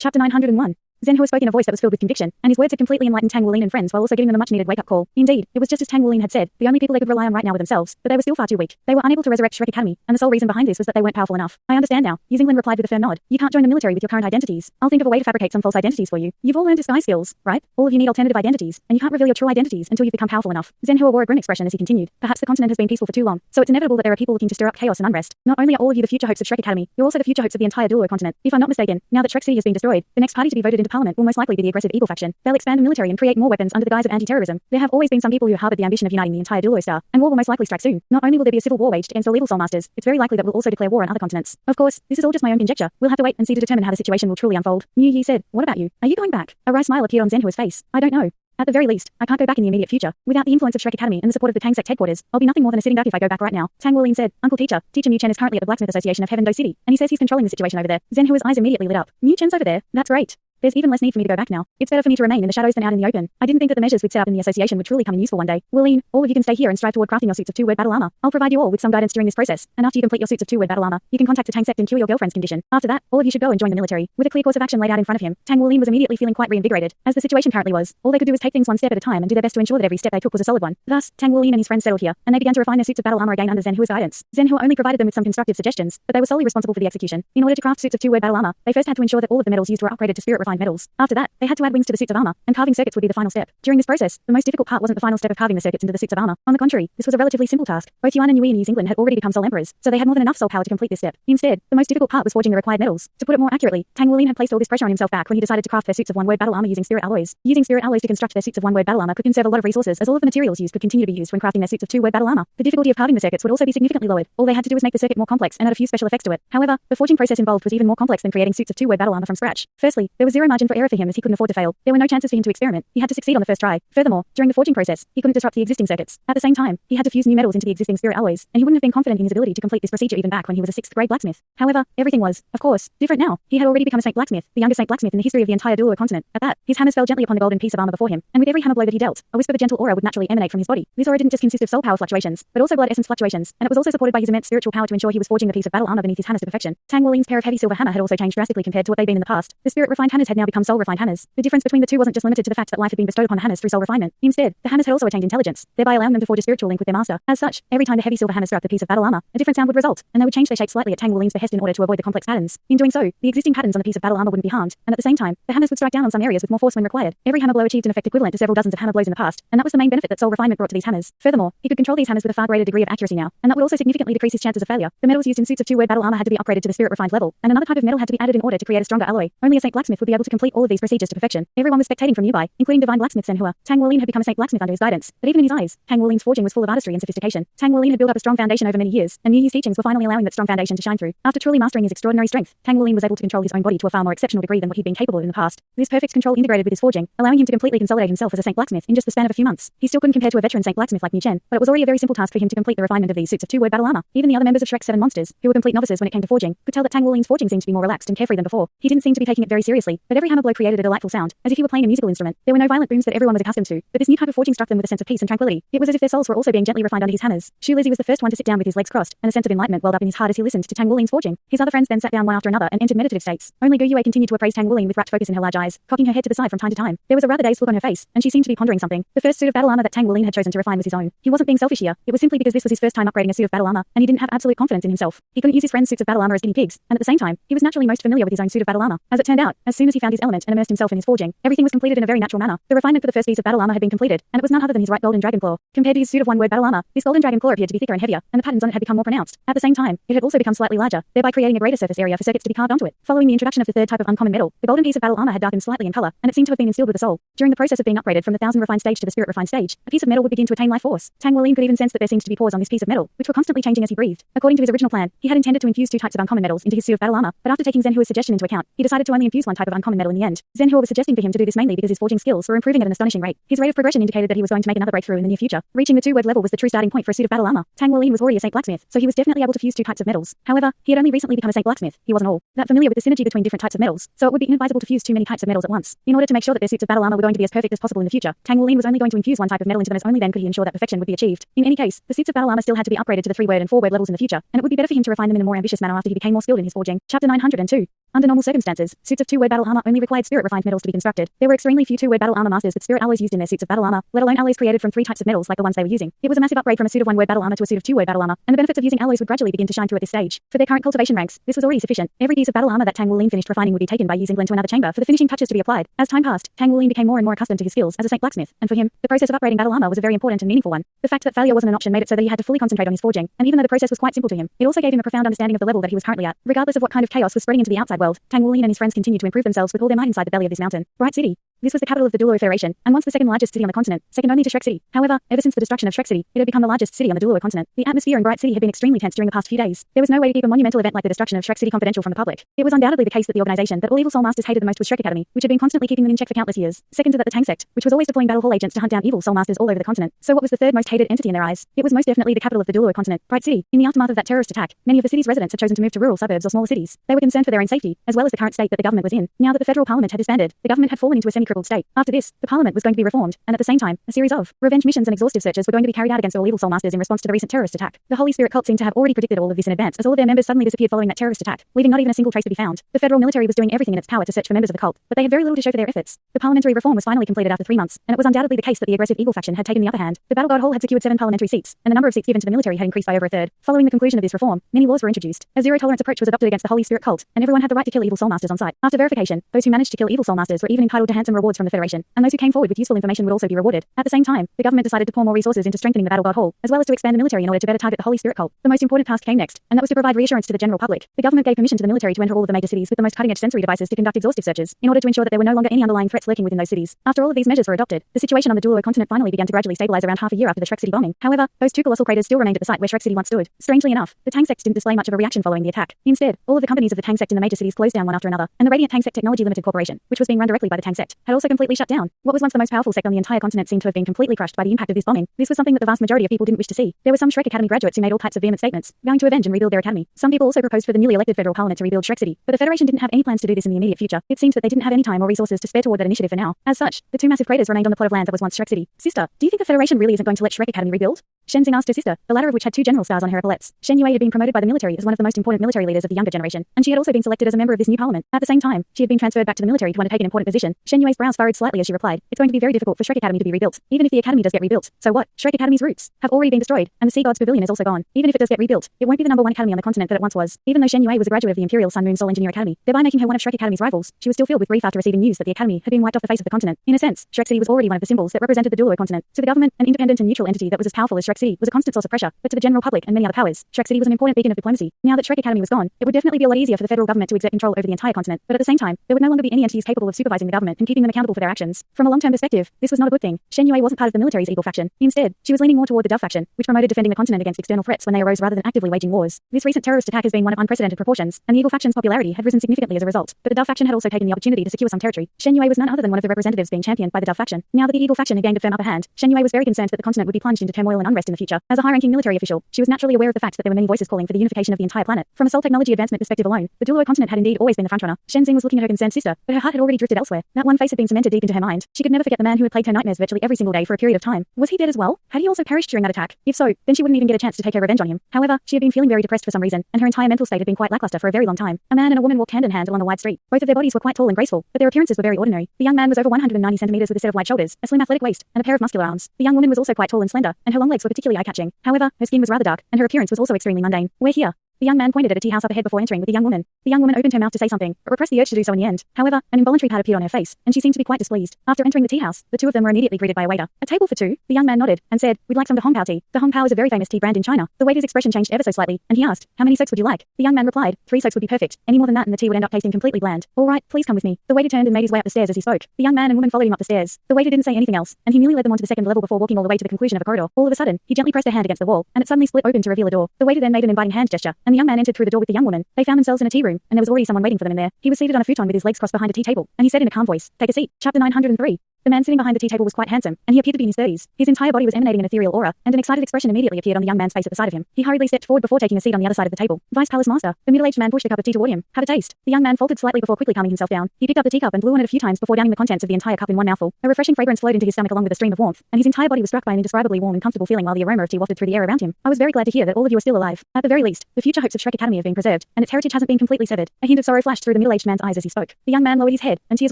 Chapter 901. Zhenhua spoke in a voice that was filled with conviction, and his words had completely enlightened Tang Wulin and friends while also giving them a much-needed wake-up call. Indeed, it was just as Tang Wulin had said, the only people they could rely on right now were themselves, but they were still far too weak. They were unable to resurrect Shrek Academy, and the sole reason behind this was that they weren't powerful enough. I understand now. Yinglin replied with a firm nod. You can't join the military with your current identities. I'll think of a way to fabricate some false identities for you. You've all learned disguise skills, right? All of you need alternative identities, and you can't reveal your true identities until you've become powerful enough. Zhenhua wore a grim expression as he continued. Perhaps the continent has been peaceful for too long, so it's inevitable that there are people looking to stir up chaos and unrest. Not only are all of you the future hopes of Shrek Academy, you're also the future hopes of the entire Douluo continent. If I'm not mistaken, now that Shrek City has been destroyed, the next party to be voted into parliament will most likely be the aggressive evil faction. They'll expand the military and create more weapons under the guise of anti-terrorism. There have always been some people who harbored the ambition of uniting the entire Douluo star, and war will most likely strike soon. Not only will there be a civil war waged against all evil soul masters, it's very likely that we'll also declare war on other continents. Of course, this is all just my own conjecture. We'll have to wait and see to determine how the situation will truly unfold. Niu Yi said, what about you? Are you going back? A wry smile appeared on Zhenhua's face. I don't know. At the very least, I can't go back in the immediate future. Without the influence of Shrek Academy and the support of the Tang sect headquarters, I'll be nothing more than a sitting duck if I go back right now. Tang Wulin said, Uncle Teacher Mu Chen is currently at the Blacksmith Association of Heaven-Do City, and he says he's controlling the situation over there. Zhenhua's eyes immediately lit up. Mu Chen's over there? That's great. There's even less need for me to go back now. It's better for me to remain in the shadows than out in the open. I didn't think that the measures we'd set up in the association would truly come in useful one day. Wuline, all of you can stay here and strive toward crafting your suits of two-word battle armor. I'll provide you all with some guidance during this process, and after you complete your suits of two-word battle armor, you can contact the Tang sect and cure your girlfriend's condition. After that, all of you should go and join the military. With a clear course of action laid out in front of him, Tang Wulin was immediately feeling quite reinvigorated. As the situation currently was, all they could do was take things one step at a time and do their best to ensure that every step they took was a solid one. Thus, Tang Wulin and his friends settled here, and they began to refine their suits of battle armor again under Zhenhua's guidance. Zhenhua only provided them with some constructive suggestions, but they were solely responsible for the execution. In order to craft suits of two-word battle armor, they first had to ensure that all of the metals used were upgraded to spirit-refined metals. After that, they had to add wings to the suits of armor, and carving circuits would be the final step. During this process, the most difficult part wasn't the final step of carving the circuits into the suits of armor. On the contrary, this was a relatively simple task. Both Yuan and Yui and Yinglin had already become soul emperors, so they had more than enough soul power to complete this step. Instead, the most difficult part was forging the required metals. To put it more accurately, Tang Wulin had placed all this pressure on himself back when he decided to craft their suits of one-word battle armor using spirit alloys. Using spirit alloys to construct their suits of one-word battle armor could conserve a lot of resources, as all of the materials used could continue to be used when crafting their suits of two-word battle armor. The difficulty of carving the circuits would also be significantly lowered. All they had to do was make the circuit more complex and add a few special effects to it. However, the forging process involved was even more complex than creating suits of two-word battle armor from scratch. Firstly, there was zero margin for error for him as he couldn't afford to fail. There were no chances for him to experiment. He had to succeed on the first try. Furthermore, during the forging process, he couldn't disrupt the existing circuits. At the same time, he had to fuse new metals into the existing spirit alloys, and he wouldn't have been confident in his ability to complete this procedure even back when he was a 6th-grade blacksmith. However, everything was, of course, different now. He had already become a saint blacksmith, the youngest saint blacksmith in the history of the entire Douluo continent. At that, his hammers fell gently upon the golden piece of armor before him, and with every hammer blow that he dealt, a wisp of a gentle aura would naturally emanate from his body. This aura didn't just consist of soul power fluctuations, but also blood essence fluctuations, and it was also supported by his immense spiritual power to ensure he was forging the piece of battle armor beneath his hammers to perfection. Tang Wulin's pair of heavy silver hammer had also changed drastically compared to what they'd been in the past. The spirit-refined hammers had now become soul-refined hammers. The difference between the two wasn't just limited to the fact that life had been bestowed upon the hammers through soul refinement. Instead, the hammers had also attained intelligence, thereby allowing them to forge a spiritual link with their master. As such, every time the heavy silver hammer struck the piece of battle armor, a different sound would result, and they would change their shape slightly at Tang Wulin's behest in order to avoid the complex patterns. In doing so, the existing patterns on the piece of battle armor wouldn't be harmed, and at the same time, the hammers would strike down on some areas with more force when required. Every hammer blow achieved an effect equivalent to several dozens of hammer blows in the past, and that was the main benefit that soul refinement brought to these hammers. Furthermore, he could control these hammers with a far greater degree of accuracy now, and that would also significantly decrease his chances of failure. The metals used in suits of two-word battle armor had to be upgraded to the spirit-refined level, and another type of metal had to be added in order to create a stronger alloy. Only a saint blacksmith would be able to complete all of these procedures to perfection. Everyone was spectating from nearby, including divine blacksmith Zhenhua. Tang Wulin had become a saint blacksmith under his guidance, but even in his eyes, Tang Wulin's forging was full of artistry and sophistication. Tang Wulin had built up a strong foundation over many years, and Niu Yi's teachings were finally allowing that strong foundation to shine through. After truly mastering his extraordinary strength, Tang Wulin was able to control his own body to a far more exceptional degree than what he'd been capable of in the past. This perfect control integrated with his forging, allowing him to completely consolidate himself as a saint blacksmith in just the span of a few months. He still couldn't compare to a veteran saint blacksmith like Mu Chen, but it was already a very simple task for him to complete the refinement of these suits of two-word battle armor. Even the other members of Shrek's 7 monsters, who were complete novices when it came to forging, could tell that Tang Wulin's forging seemed to be more relaxed and carefree than before. He didn't seem to be taking it very seriously, but every hammer blow created a delightful sound, as if he were playing a musical instrument. There were no violent booms that everyone was accustomed to, but this new type of forging struck them with a sense of peace and tranquility. It was as if their souls were also being gently refined under his hammers. Shu Lizzie was the first one to sit down with his legs crossed, and a sense of enlightenment welled up in his heart as he listened to Tang Wulin's forging. His other friends then sat down one after another and entered meditative states. Only Gu Yue continued to appraise Tang Wulin with rapt focus in her large eyes, cocking her head to the side from time to time. There was a rather dazed look on her face, and she seemed to be pondering something. The first suit of battle armor that Tang Wulin had chosen to refine was his own. He wasn't being selfish here. It was simply because this was his first time upgrading a suit of battle armor, and he didn't have absolute confidence in himself. He couldn't use his friends' suits of battle armor as guinea pigs, and at the same time, he was naturally most familiar with his own suit of battle armor. As it turned out, as soon as he found his element and immersed himself in his forging, everything was completed in a very natural manner. The refinement for the first piece of battle armor had been completed, and it was none other than his right golden dragon claw. Compared to his suit of one-word battle armor, this golden dragon claw appeared to be thicker and heavier, and the patterns on it had become more pronounced. At the same time, it had also become slightly larger, thereby creating a greater surface area for circuits to be carved onto it. Following the introduction of the third type of uncommon metal, the golden piece of battle armor had darkened slightly in color, and it seemed to have been instilled with the soul. During the process of being upgraded from the 1000 refined stage to the spirit refined stage, a piece of metal would begin to attain life force. Tang Wulin could even sense that there seemed to be pores on this piece of metal, which were constantly changing as he breathed. According to his original plan, he had intended to infuse 2 types of uncommon metals into his suit of battle armor, but after taking Zhenhua's suggestion into account, he decided to only infuse 1 type of uncommon metal in the end. Zhenhua was suggesting for him to do this mainly because his forging skills were improving at an astonishing rate. His rate of progression indicated that he was going to make another breakthrough in the near future. Reaching the 2-word level was the true starting point for a suit of battle armor. Tang Wulin was already a saint blacksmith, so he was definitely able to fuse 2 types of metals. However, he had only recently become a saint blacksmith. He wasn't all that familiar with the synergy between different types of metals, so it would be inadvisable to fuse too many types of metals at once. In order to make sure that their suits of battle armor were going to be as perfect as possible in the future, Tang Wulin was only going to infuse 1 type of metal into them, as only then could he ensure that perfection would be achieved. In any case, the suits of battle armor still had to be upgraded to the 3-word and 4-word levels in the future, and it would be better for him to refine them in a more ambitious manner after he became more skilled in his forging. Chapter 902. Under normal circumstances, suits of 2-word battle armor only required spirit-refined metals to be constructed. There were extremely few 2-word battle armor masters with spirit alloys used in their suits of battle armor, let alone alloys created from 3 types of metals like the ones they were using. It was a massive upgrade from a suit of 1-word battle armor to a suit of 2-word battle armor, and the benefits of using alloys would gradually begin to shine through at this stage. For their current cultivation ranks, this was already sufficient. Every piece of battle armor that Tang Wulin finished refining would be taken by using blend to another chamber for the finishing touches to be applied. As time passed, Tang Wulin became more and more accustomed to his skills as a saint blacksmith, and for him, the process of upgrading battle armor was a very important and meaningful one. The fact that failure wasn't an option made it so that he had to fully concentrate on his forging, and even though the process was quite simple to him, it also gave him a profound understanding of the level that he was currently at. Regardless of what kind of chaos was spreading into the outside world, Tang Wulin and his friends continued to improve themselves with all their might inside the belly of this mountain. Bright City. This was the capital of the Douluo Federation, and once the second largest city on the continent, second only to Shrek City. However, ever since the destruction of Shrek City, it had become the largest city on the Douluo continent. The atmosphere in Bright City had been extremely tense during the past few days. There was no way to keep a monumental event like the destruction of Shrek City confidential from the public. It was undoubtedly the case that the organization that all evil soul masters hated the most was Shrek Academy, which had been constantly keeping them in check for countless years. Second to that, the Tang sect, which was always deploying battle hall agents to hunt down evil soul masters all over the continent. So what was the third most hated entity in their eyes? It was most definitely the capital of the Douluo continent, Bright City. In the aftermath of that terrorist attack, many of the city's residents had chosen to move to rural suburbs or smaller cities. They were concerned for their own safety, as well as the current state that the government was in. Now that the federal parliament had disbanded, the government had fallen into a semi-crippled state. After this, the parliament was going to be reformed, and at the same time, a series of revenge missions and exhaustive searches were going to be carried out against all evil soul masters in response to the recent terrorist attack. The Holy Spirit cult seemed to have already predicted all of this in advance, as all of their members suddenly disappeared following that terrorist attack, leaving not even a single trace to be found. The federal military was doing everything in its power to search for members of the cult, but they had very little to show for their efforts. The parliamentary reform was finally completed after 3 months, and it was undoubtedly the case that the aggressive evil faction had taken the upper hand. The Battle God Hall had secured 7 parliamentary seats, and the number of seats given to the military had increased by over a third. Following the conclusion of this reform, many laws were introduced. A zero-tolerance approach was adopted against the Holy Spirit cult, and everyone had the right to kill evil soul masters on sight. After verification, those who managed to kill evil soul masters were even entitled to handsome rewards from the Federation, and those who came forward with useful information would also be rewarded. At the same time, the government decided to pour more resources into strengthening the Battle God Hall, as well as to expand the military in order to better target the Holy Spirit cult. The most important task came next, and that was to provide reassurance to the general public. The government gave permission to the military to enter all of the major cities with the most cutting-edge sensory devices to conduct exhaustive searches, in order to ensure that there were no longer any underlying threats lurking within those cities. After all of these measures were adopted, the situation on the Douluo continent finally began to gradually stabilize around half a year after the Shrek City bombing. However, those 2 colossal craters still remained at the site where Shrek City once stood. Strangely enough, the Tang sect didn't display much of a reaction following the attack. Instead, all of the companies of the Tang sect in the major cities closed down one after another, and the Radiant Tang Sect Technology Limited Corporation, which was being run directly by the Tang sect, had also completely shut down. What was once the most powerful sect on the entire continent seemed to have been completely crushed by the impact of this bombing. This was something that the vast majority of people didn't wish to see. There were some Shrek Academy graduates who made all types of vehement statements, vowing to avenge and rebuild their academy. Some people also proposed for the newly elected federal parliament to rebuild Shrek City, but the Federation didn't have any plans to do this in the immediate future. It seemed that they didn't have any time or resources to spare toward that initiative for now. As such, the 2 massive craters remained on the plot of land that was once Shrek City. Sister, do you think the Federation really isn't going to let Shrek Academy rebuild? Shen Xing asked her sister, the latter of which had 2 general stars on her epaulets. Shen Yue had been promoted by the military as one of the most important military leaders of the younger generation, and she had also been selected as a member of this new parliament. At the same time, she had been transferred back to the military to undertake an important position. Shen Yue's brows furrowed slightly as she replied, it's going to be very difficult for Shrek Academy to be rebuilt. Even if the academy does get rebuilt, so what? Shrek Academy's roots have already been destroyed, and the Sea God's Pavilion is also gone. Even if it does get rebuilt, it won't be the #1 academy on the continent that it once was. Even though Shen Yue was a graduate of the Imperial Sun Moon Soul Engineer Academy, thereby making her one of Shrek Academy's rivals, she was still filled with grief after receiving news that the academy had been wiped off the face of the continent. In a sense, Shrek City was already one of the symbols that represented the Douluo continent. To the government, an independent and neutral entity that was as powerful as Shrek City was a constant source of pressure, but to the general public and many other powers, Shrek City was an important beacon of diplomacy. Now that Shrek Academy was gone, it would definitely be a lot easier for the federal government to exert control over the entire continent, but at the same time, there would no longer be any entities capable of supervising the government and keeping them accountable for their actions. From a long-term perspective, this was not a good thing. Shen Yue wasn't part of the military's evil faction. Instead, she was leaning more toward the Dove faction, which promoted defending the continent against external threats when they arose rather than actively waging wars. This recent terrorist attack has been one of unprecedented proportions, and the evil faction's popularity had risen significantly as a result. But the Dove faction had also taken the opportunity to secure some territory. Shen Yue was none other than one of the representatives being championed by the Dove faction. Now that the evil faction had gained a firm upper hand, Shen Yue was very concerned that the continent would be plunged into turmoil and unrest in the future. As a high-ranking military official, she was naturally aware of the fact that there were many voices calling for the unification of the entire planet. From a soul technology advancement perspective alone, the Douluo continent had indeed always been the frontrunner. Shen Xing was looking at her concerned sister, but her heart had already drifted elsewhere. That one face had been cemented deep into her mind. She could never forget the man who had plagued her nightmares virtually every single day for a period of time. Was he dead as well? Had he also perished during that attack? If so, then she wouldn't even get a chance to take her revenge on him. However, she had been feeling very depressed for some reason, and her entire mental state had been quite lackluster for a very long time. A man and a woman walked hand in hand along a wide street. Both of their bodies were quite tall and graceful, but their appearances were very ordinary. The young man was over 190 centimeters with a set of wide shoulders, a slim athletic waist, and a pair of muscular arms. The young woman was also quite tall and slender, and her long legs were particularly eye-catching. However, her skin was rather dark, and her appearance was also extremely mundane. We're here. The young man pointed at a tea house up ahead before entering with the young woman. The young woman opened her mouth to say something, but repressed the urge to do so in the end. However, an involuntary pad appeared on her face, and she seemed to be quite displeased. After entering the tea house, the 2 of them were immediately greeted by a waiter. A table for 2? The young man nodded, and said, we'd like some De Hong Pao tea. De Hong Pao is a very famous tea brand in China. The waiter's expression changed ever so slightly, and he asked, how many soaks would you like? The young man replied, 3 soaks would be perfect. Any more than that and the tea would end up tasting completely bland. All right, please come with me. The waiter turned and made his way up the stairs as he spoke. The young man and woman followed him up the stairs. The waiter didn't say anything else, and he merely led them onto the second level before walking all the way to the conclusion of a corridor. All of a sudden, he gently pressed a hand against the wall, and it suddenly split open to reveal a door. The waiter then made an inviting hand gesture, and the young man entered through the door with the young woman. They found themselves in a tea room, and there was already someone waiting for them in there. He was seated on a futon with his legs crossed behind a tea table, and he said in a calm voice, take a seat. Chapter 903. The man sitting behind the tea table was quite handsome, and he appeared to be in his 30s. His entire body was emanating an ethereal aura, and an excited expression immediately appeared on the young man's face at the sight of him. He hurriedly stepped forward before taking a seat on the other side of the table. Vice Palace Master. The middle-aged man pushed a cup of tea toward him. Have a taste. The young man faltered slightly before quickly calming himself down. He picked up the teacup and blew on it a few times before downing the contents of the entire cup in one mouthful. A refreshing fragrance flowed into his stomach along with a stream of warmth, and his entire body was struck by an indescribably warm and comfortable feeling while the aroma of tea wafted through the air around him. I was very glad to hear that all of you are still alive. At the very least, the future hopes of Shrek Academy have been preserved, and its heritage hasn't been completely severed. A hint of sorrow flashed through the middle-aged man's eyes as he spoke. The young man lowered his head, and tears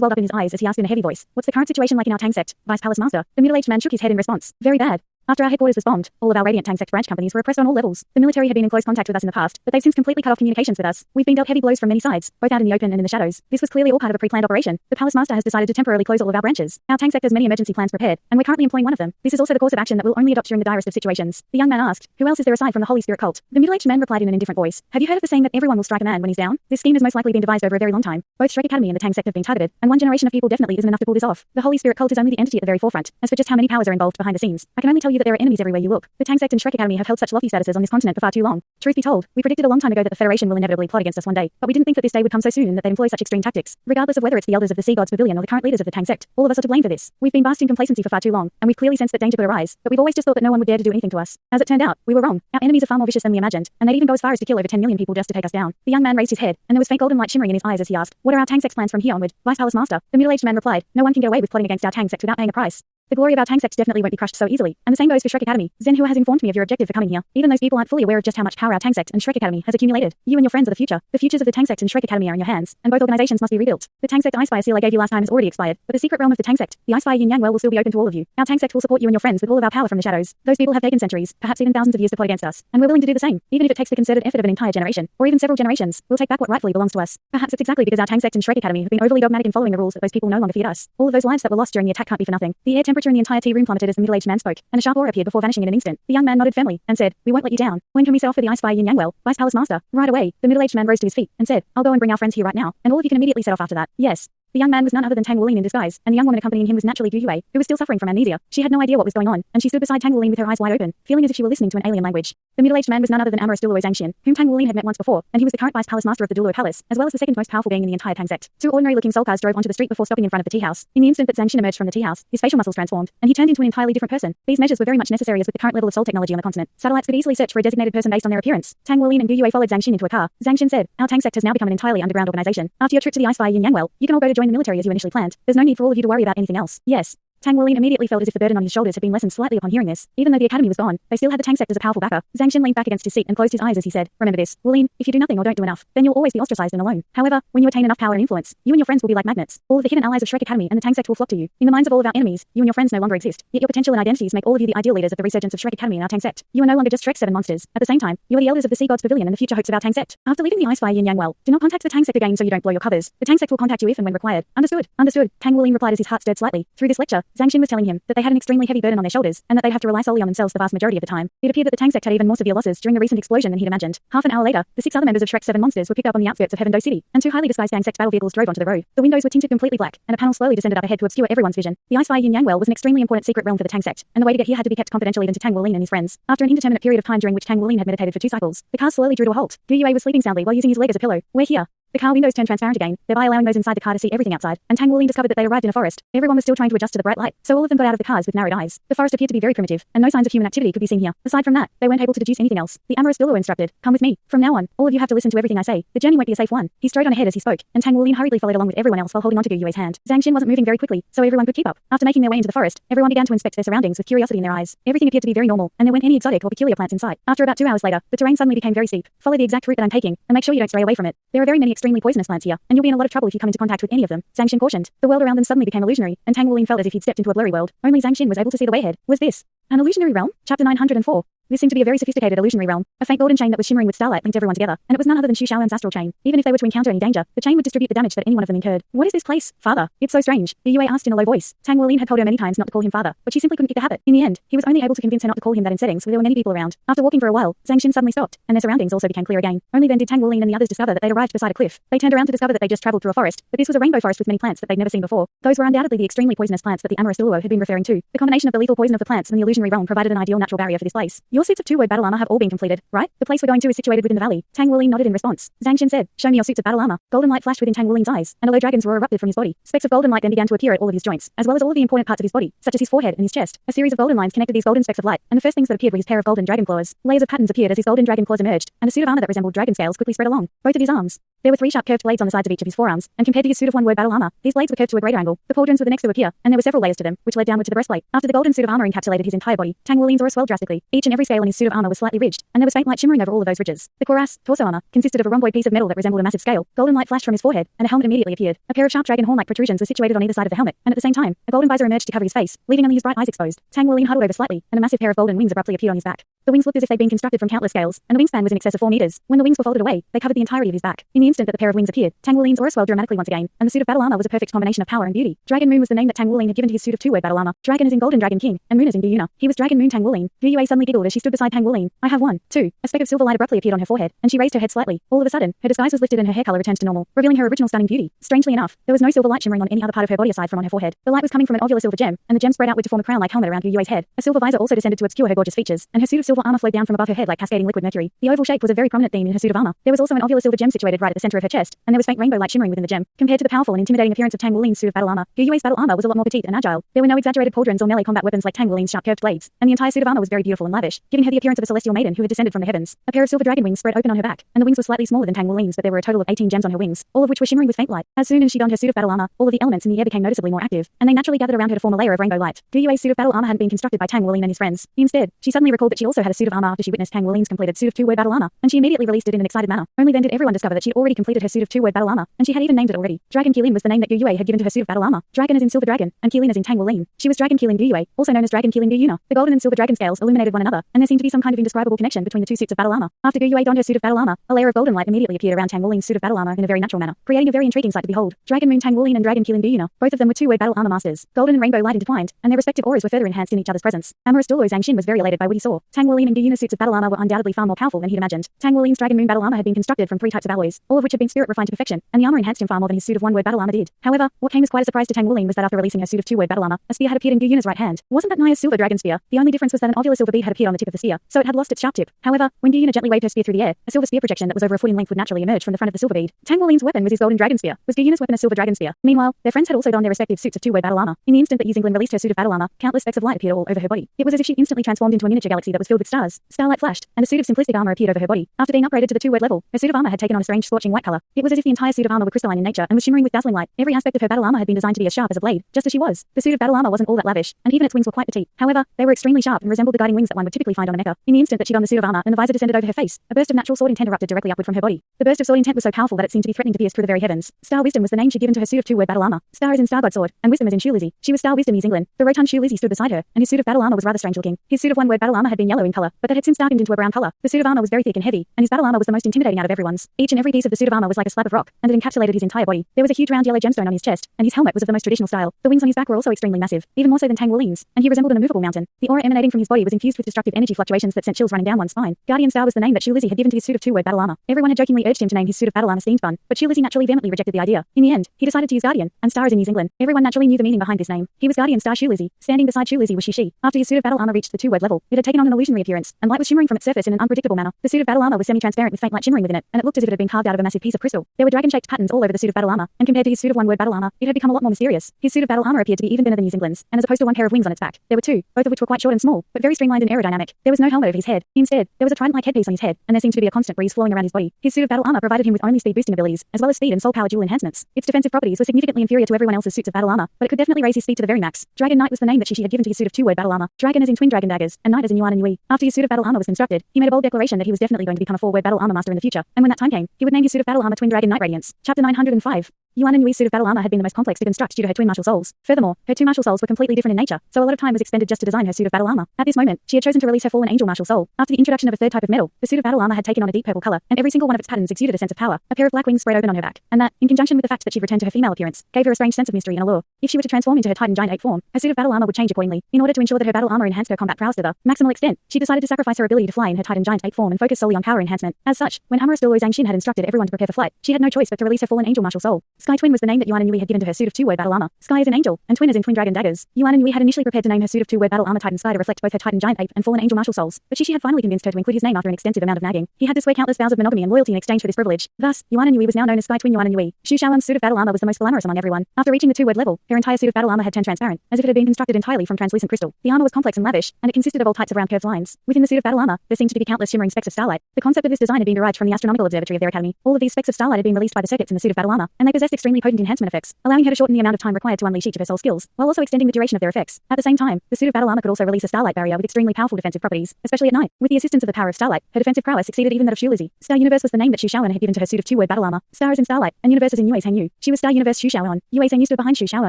welled up in his eyes as he asked in a heavy voice, "What's the current situation like in our Tang sect, Vice Palace Master?" The middle-aged man shook his head in response. "Very bad. After our headquarters was bombed, all of our Radiant Tang sect branch companies were oppressed on all levels. The military had been in close contact with us in the past, but they've since completely cut off communications with us. We've been dealt heavy blows from many sides, both out in the open and in the shadows. This was clearly all part of a pre-planned operation. The Palace Master has decided to temporarily close all of our branches. Our Tang sect has many emergency plans prepared, and we're currently employing one of them. This is also the course of action that we'll only adopt during the direst of situations." The young man asked, "Who else is there aside from the Holy Spirit cult?" The middle-aged man replied in an indifferent voice, "Have you heard of the saying that everyone will strike a man when he's down? This scheme has most likely been devised over a very long time. Both Shrek Academy and the Tang sect have been targeted, and one generation of people definitely isn't enough to pull this off. The Holy Spirit cult is only the entity at the very forefront. As for just how many powers are involved behind the scenes, I can only tell you that there are enemies everywhere you look. The Tang sect and Shrek Academy have held such lofty statuses on this continent for far too long. Truth be told, we predicted a long time ago that the Federation will inevitably plot against us one day, but we didn't think that this day would come so soon and that they'd employ such extreme tactics. Regardless of whether it's the elders of the Sea Gods Pavilion or the current leaders of the Tang sect, all of us are to blame for this. We've been basked in complacency for far too long, and we've clearly sensed that danger could arise, but we've always just thought that no one would dare to do anything to us. As it turned out, we were wrong. Our enemies are far more vicious than we imagined, and they'd even go as far as to kill over 10 million people just to take us down." The young man raised his head, and there was faint golden light shimmering in his eyes as he asked, "What are our Tang sect's plans from here onward, Vice Palace Master?" The middle-aged man replied, "No one can get away with plotting against our Tang sect without paying a price. The glory of our Tang sect definitely won't be crushed so easily, and the same goes for Shrek Academy. Zhenhua has informed me of your objective for coming here. Even those people aren't fully aware of just how much power our Tang sect and Shrek Academy has accumulated. You and your friends are the future. The futures of the Tang sect and Shrek Academy are in your hands, and both organizations must be rebuilt. The Tang sect Icefire seal I gave you last time has already expired, but the secret realm of the Tang sect, the Icefire Yin Yang well, will still be open to all of you. Our Tang sect will support you and your friends with all of our power from the shadows. Those people have taken centuries, perhaps even thousands of years to plot against us, and we're willing to do the same, even if it takes the concerted effort of an entire generation, or even several generations. We'll take back what rightfully belongs to us. Perhaps it's exactly because our Tang sect and Shrek Academy have been overly dogmatic in following the rules that those people no longer feared us. All of those lives that were lost during the attack can't be for nothing." The air temperature in the entire tea room plummeted as the middle-aged man spoke, and a sharp aura appeared before vanishing in an instant. The young man nodded firmly and said, "We won't let you down. When can we set off for the Icefire Yin Yang well, Vice Palace Master?" "Right away." The middle-aged man rose to his feet and said, "I'll go and bring our friends here right now, and all of you can immediately set off after that." "Yes." The young man was none other than Tang Wuling in disguise, and the young woman accompanying him was naturally Gu Yue, who was still suffering from amnesia. She had no idea what was going on, and she stood beside Tang Wuling with her eyes wide open, feeling as if she were listening to an alien language. The middle-aged man was none other than amorous Douluo Zhangxian, whom Tang Wuling had met once before, and he was the current Vice Palace Master of the Douluo Palace, as well as the second most powerful being in the entire Tang sect. Two ordinary-looking soul cars drove onto the street before stopping in front of the tea house. In the instant that Zhangxian emerged from the tea house, his facial muscles transformed, and he turned into an entirely different person. These measures were very much necessary as with the current level of soul technology on the continent, satellites could easily search for a designated person based on their appearance. Tang Wuling and Gu Yue followed Zhangxian into a car. Zhangxian said, "Our Tang sect has now become an entirely underground organization. After your trip to the Icefire Yin Yang well, you can all go to join the military as you initially planned. There's no need for all of you to worry about anything else." "Yes." Tang Wuling immediately felt as if the burden on his shoulders had been lessened slightly upon hearing this. Even though the academy was gone, they still had the Tang sect as a powerful backer. Zhangxian leaned back against his seat and closed his eyes as he said, "Remember this, Wuling, if you do nothing or don't do enough, then you'll always be ostracized and alone. However, when you attain enough power and influence, you and your friends will be like magnets. All of the hidden allies of Shrek Academy and the Tang sect will flock to you. In the minds of all of our enemies, you and your friends no longer exist, yet your potential and identities make all of you the ideal leaders of the resurgence of Shrek Academy and our Tang sect. You are no longer just Shrek's 7 monsters. At the same time, you are the elders of the Sea Gods Pavilion and the future hopes of our Tang sect. After leaving the Icefire Yin Yang well, do not contact the Tang sect again so you don't blow your covers. The Tang sect will contact you if and when required. Understood?" "Understood," Tang Wuling replied as his heart stirred slightly. Through this lecture, Zhangxian was telling him that they had an extremely heavy burden on their shoulders, and that they'd have to rely solely on themselves the vast majority of the time. It appeared that the Tang sect had even more severe losses during the recent explosion than he'd imagined. Half an hour later, the 6 other members of Shrek's 7 monsters were picked up on the outskirts of Heaven Dou City, and 2 highly disguised Tang sect battle vehicles drove onto the road. The windows were tinted completely black, and a panel slowly descended up ahead to obscure everyone's vision. The Icefire Yin Yang well was an extremely important secret realm for the Tang sect, and the way to get here had to be kept confidential even to Tang Wuling and his friends. After an indeterminate period of time during which Tang Wuling had meditated for 2 cycles, the car slowly drew to a halt. Gu Yue was sleeping soundly while using his leg as a pillow. "We're here." The car windows turned transparent again, thereby allowing those inside the car to see everything outside, and Tang Wuling discovered that they arrived in a forest. Everyone was still trying to adjust to the bright light, so all of them got out of the cars with narrowed eyes. The forest appeared to be very primitive, and no signs of human activity could be seen here. Aside from that, they weren't able to deduce anything else. The amorous Douluo instructed, "Come with me. From now on, all of you have to listen to everything I say. The journey won't be a safe one." He strode on ahead as he spoke, and Tang Wuling hurriedly followed along with everyone else while holding onto Gu Yue's hand. Zhangxian wasn't moving very quickly, so everyone could keep up. After making their way into the forest, everyone began to inspect their surroundings with curiosity in their eyes. Everything appeared to be very normal, and there weren't any exotic or peculiar plants in sight. After about 2 hours later, the terrain suddenly became very steep. Follow the exact route that I'm taking, and make sure you don't stray away from it. There are very many extremely poisonous plants here, and you'll be in a lot of trouble if you come into contact with any of them, Zhangxian cautioned. The world around them suddenly became illusionary, and Tang Wuling felt as if he'd stepped into a blurry world. Only Zhangxian was able to see the way ahead. Was this an illusionary realm? Chapter 904. This seemed to be a very sophisticated illusionary realm. A faint golden chain that was shimmering with starlight linked everyone together, and it was none other than Xu Shaoan's astral chain. Even if they were to encounter any danger, the chain would distribute the damage that any one of them incurred. "What is this place, Father? It's so strange," Gu Yue asked in a low voice. Tang Wuling had told her many times not to call him Father, but she simply couldn't kick the habit. In the end, he was only able to convince her not to call him that in settings where there were many people around. After walking for a while, Zhangxian suddenly stopped, and their surroundings also became clear again. Only then did Tang Wuling and the others discover that they'd arrived beside a cliff. They turned around to discover that they just traveled through a forest, but this was a rainbow forest with many plants that they'd never seen before. Those were undoubtedly the extremely poisonous plants that the amorous Douluo had been referring to. The combination of the lethal poison of the plants and the illusion illusionary realm provided an ideal natural barrier for this place. Your suits of two-word battle armor have all been completed, right? The place we're going to is situated within the valley. Tang Wuling nodded in response. Zhang Xin said, show me your suits of battle armor. Golden light flashed within Tang Wuling's eyes, and although dragon's roar erupted from his body, specks of golden light then began to appear at all of his joints, as well as all of the important parts of his body, such as his forehead and his chest. A series of golden lines connected these golden specks of light, and the first things that appeared were his pair of golden dragon claws. Layers of patterns appeared as his golden dragon claws emerged, and a suit of armor that resembled dragon scales quickly spread along both of his arms. There were 3 sharp curved blades on the sides of each of his forearms, and compared to his suit of one-word battle armor, these blades were curved to a greater angle. The pauldrons were the next to appear, and there were several layers to them, which led downward to the breastplate. After the golden suit of armor encapsulated his entire body, Tang Wuling's aura swelled drastically. Each and every scale in his suit of armor was slightly ridged, and there was faint light shimmering over all of those ridges. The cuirass, torso armor, consisted of a rhomboid piece of metal that resembled a massive scale. Golden light flashed from his forehead, and a helmet immediately appeared. A pair of sharp dragon horn-like protrusions were situated on either side of the helmet, and at the same time, a golden visor emerged to cover his face, leaving only his bright eyes exposed. Tang Wuling huddled over slightly, and a massive pair of golden wings abruptly appeared on his back. The wings looked as if they'd been constructed from countless scales, and the wingspan was in excess of 4 meters. When the wings were folded away, they covered the entirety of his back. In the instant that the pair of wings appeared, Tang Wuling's aura swelled dramatically once again, and the suit of battle armor was a perfect combination of power and beauty. Dragon Moon was the name that Tang Wuling had given to his suit of two-word battle armor. Dragon as in Golden Dragon King, and Moon as in Gu Yuna. He was Dragon Moon Tang Wuling. Gu Yue suddenly giggled as she stood beside Tang Wuling. I have one, too. A speck of silver light abruptly appeared on her forehead, and she raised her head slightly. All of a sudden, her disguise was lifted and her hair color returned to normal, revealing her original stunning beauty. Strangely enough, there was no silver light shimmering on any other part of her body aside from on her forehead. The light was coming from an ovular silver gem, and the gem spread outward to form a crown-like helmet around Gu Yue's head. A silver visor also descended to obscure her gorgeous features, and her suit of silver armor flowed down from above her head like cascading liquid mercury. The oval shape was a very prominent theme in her suit of armor. There was also an ovular silver gem situated right at the center of her chest, and there was faint rainbow light shimmering within the gem. Compared to the powerful and intimidating appearance of Tang Wuling's suit of battle armor, Gu Yue's battle armor was a lot more petite and agile. There were no exaggerated pauldrons or melee combat weapons like Tang Wuling's sharp curved blades, and the entire suit of armor was very beautiful and lavish, giving her the appearance of a celestial maiden who had descended from the heavens. A pair of silver dragon wings spread open on her back, and the wings were slightly smaller than Tang Wuling's, but there were a total of 18 gems on her wings, all of which were shimmering with faint light. As soon as she donned her suit of battle armor, all of the elements in the air became noticeably more active, and they naturally gathered around her to form a layer of rainbow light. Gu Yue's suit of battle armor hadn't been constructed by Tang Wuling and his friends. Instead, she suddenly recalled that she also had a suit of armor after she witnessed Tang Wuling's completed suit of two-word battle armor, and she immediately released it in an excited manner. Only then did everyone discover that she'd already completed her suit of two-word battle armor, and she had even named it already. Dragon Qilin was the name that Gu Yue had given to her suit of battle armor. Dragon as in silver dragon, and Qilin as in Tang Wuling. She was Dragon Qilin Gu Yue, also known as Dragon Qilin Gu Yuna. The golden and silver dragon scales illuminated one another, and there seemed to be some kind of indescribable connection between the two suits of battle armor. After Gu Yue donned her suit of battle armor, a layer of golden light immediately appeared around Tang Wuling's suit of battle armor in a very natural manner, creating a very intriguing sight to behold. Dragon Moon Tang Wuling and Dragon Qilin Gu Yuna, both of them were two-word battle armor masters. Golden and rainbow light intertwined, and their respective auras were further enhanced in each other's presence. Amorous Douluo Zhang Xin was very elated by what he saw. Tang Wuling and Gu Yuna's suits of battle armor were undoubtedly far more powerful than he'd imagined. Tang Wuling's Dragon Moon battle armor had been constructed from 3 types of alloys, all of which had been spirit refined to perfection, and the armor enhanced him far more than his suit of one-word battle armor did. However, what came as quite a surprise to Tang Wuling was that after releasing her suit of two-word battle armor, a spear had appeared in Gu Yuna's right hand. Wasn't that Naya's silver dragon spear? The only difference was that an ovular silver bead had appeared on the tip of the spear, so it had lost its sharp tip. However, when Gu Yuna gently waved her spear through the air, a silver spear projection that was over a foot in length would naturally emerge from the front of the silver bead. Tang Wuling's weapon was his golden dragon spear. Was Gu Yuna's weapon a silver dragon spear? Meanwhile, their friends had also donned their respective suits of two-word battle armor. In the instant that Yu Xingling released her suit of battle armor, countless specks of light appeared all over her body. It was as if she instantly transformed into a miniature galaxy that was filled with stars. Starlight flashed, and a suit of simplistic armor appeared over her body. After being upgraded to the two-word level, her suit of armor had taken on a strange scorching white color. It was as if the entire suit of armor were crystalline in nature and was shimmering with dazzling light. Every aspect of her battle armor had been designed to be as sharp as a blade, just as she was. The suit of battle armor wasn't all that lavish, and even its wings were quite petite. However, they were extremely sharp and resembled the guiding wings that one would typically find on a mecha. In the instant that she donned the suit of armor and the visor descended over her face, a burst of natural sword intent erupted directly upward from her body. The burst of sword intent was so powerful that it seemed to be threatening to pierce through the very heavens. Star Wisdom was the name she'd given to her suit of two-word battle armor. Star is in Star God Sword, and Wisdom is in Shu Lizzie. She was Star Wisdom Yu Xingling. The rotund Shu Lizzie stood beside her, and his suit of battle armor was rather strange looking. His suit of one-word battle armor had been yellow in color, but that had since darkened into a brown color. The suit of armor was very thick and heavy, and his battle armor was the most intimidating out of everyone's. Each and every piece of the suit of armor was like a slab of rock, and it encapsulated his entire body. There was a huge round yellow gemstone on his chest, and his helmet was of the most traditional style. The wings on his back were also extremely massive, even more so than Tang Wuling's, and he resembled an immovable mountain. The aura emanating from his body was infused with destructive energy fluctuations that sent chills running down one's spine. Guardian Star was the name that Shu Lizzie had given to his suit of two-word battle armor. Everyone had jokingly urged him to name his suit of battle armor Steamed Bun, but Shu Lizzie naturally vehemently rejected the idea. In the end, he decided to use Guardian, and Star is in New Zealand. Everyone naturally knew the meaning behind this name. He was Guardian Star Shu Lizzie. Standing beside Shu Lizzie was She. After his suit of battle armor reached the two-word level, it had taken on an illusionary appearance, and light was shimmering from its surface in an unpredictable manner. The suit of battle armor was semi-transparent with faint light shimmering within it, and it looked as if it had been carved out of a massive piece of crystal. There were dragon-shaped patterns all over the suit of battle armor, and compared to his suit of one-word battle armor, it had become a lot more mysterious. His suit of battle armor appeared to be even thinner than New Zealand's, and as opposed to one pair of wings on its back, there were two, both of which were quite short and small, but very streamlined and aerodynamic. There was no helmet over his head. Instead, there was a trident-like headpiece on his head, and there seemed to be a constant breeze flowing around his body. His suit of battle armor provided him with only speed boosting abilities, as well as speed and soul power dual enhancements. Its defensive properties were significantly inferior to everyone else's suits of battle armor, but it could definitely raise his speed to the very max. Dragon Knight was the name that She had given to his suit of two-word battle armor. Dragon as in twin dragon daggers, and Knight as in Yuan and Yui. After his suit of battle armor was constructed, he made a bold declaration that he was definitely going to become a four-word battle armor master in the future, and when that time came, he would name his suit of battle armor Twin Dragon Knight Radiance. Chapter 905. Yuan and Yui's suit of battle armor had been the most complex to construct due to her twin martial souls. Furthermore, her two martial souls were completely different in nature, so a lot of time was expended just to design her suit of battle armor. At this moment, she had chosen to release her fallen angel martial soul. After the introduction of a third type of metal, the suit of battle armor had taken on a deep purple color, and every single one of its patterns exuded a sense of power. A pair of black wings spread open on her back, and that, in conjunction with the fact that she'd returned to her female appearance, gave her a strange sense of mystery and allure. If she were to transform into her Titan Giant Ape form, her suit of battle armor would change accordingly. In order to ensure that her battle armor enhanced her combat prowess to the maximal extent, she decided to sacrifice her ability to fly in her Titan Giant Ape form and focus solely on power enhancement. As such, when Amorous Douluo Zhang Xin had instructed everyone to prepare for flight, she had no choice but to release her fallen angel martial soul. Sky Twin was the name that Yuan and Yui had given to her suit of two-word battle armor. Sky is an angel, and Twin as in twin dragon daggers. Yuan and Yui had initially prepared to name her suit of two-word battle armor Titan Sky to reflect both her Titan giant ape and fallen angel martial souls, but Shishi had finally convinced her to include his name after an extensive amount of nagging. He had to swear countless vows of monogamy and loyalty in exchange for this privilege. Thus, Yuan and Yui was now known as Sky Twin Yuan and Yui. Shu Shaoan's suit of battle armor was the most glamorous among everyone. After reaching the two-word level, her entire suit of battle armor had turned transparent, as if it had been constructed entirely from translucent crystal. The armor was complex and lavish, and it consisted of all types of round curved lines. Within the suit of battle armor, there seemed to be countless shimmering specks of starlight. The concept of this design had been derived from the astronomical observatory of their academy. All of these specks of starlight had been released by the circuits in the suit of battle armor, and they possessed extremely potent enhancement effects, allowing her to shorten the amount of time required to unleash each of her soul skills, while also extending the duration of their effects. At the same time, the suit of battle armor could also release a starlight barrier with extremely powerful defensive properties, especially at night. With the assistance of the power of starlight, her defensive prowess exceeded even that of Shu Lizzie. Star Universe was the name that Shu Shaoan had given to her suit of two-word battle armor. Star is in starlight, and Universe is in Yue's Hangyu. She was Star Universe Shu Shaoan. Yue's Hangyu stood behind Shu Shaoan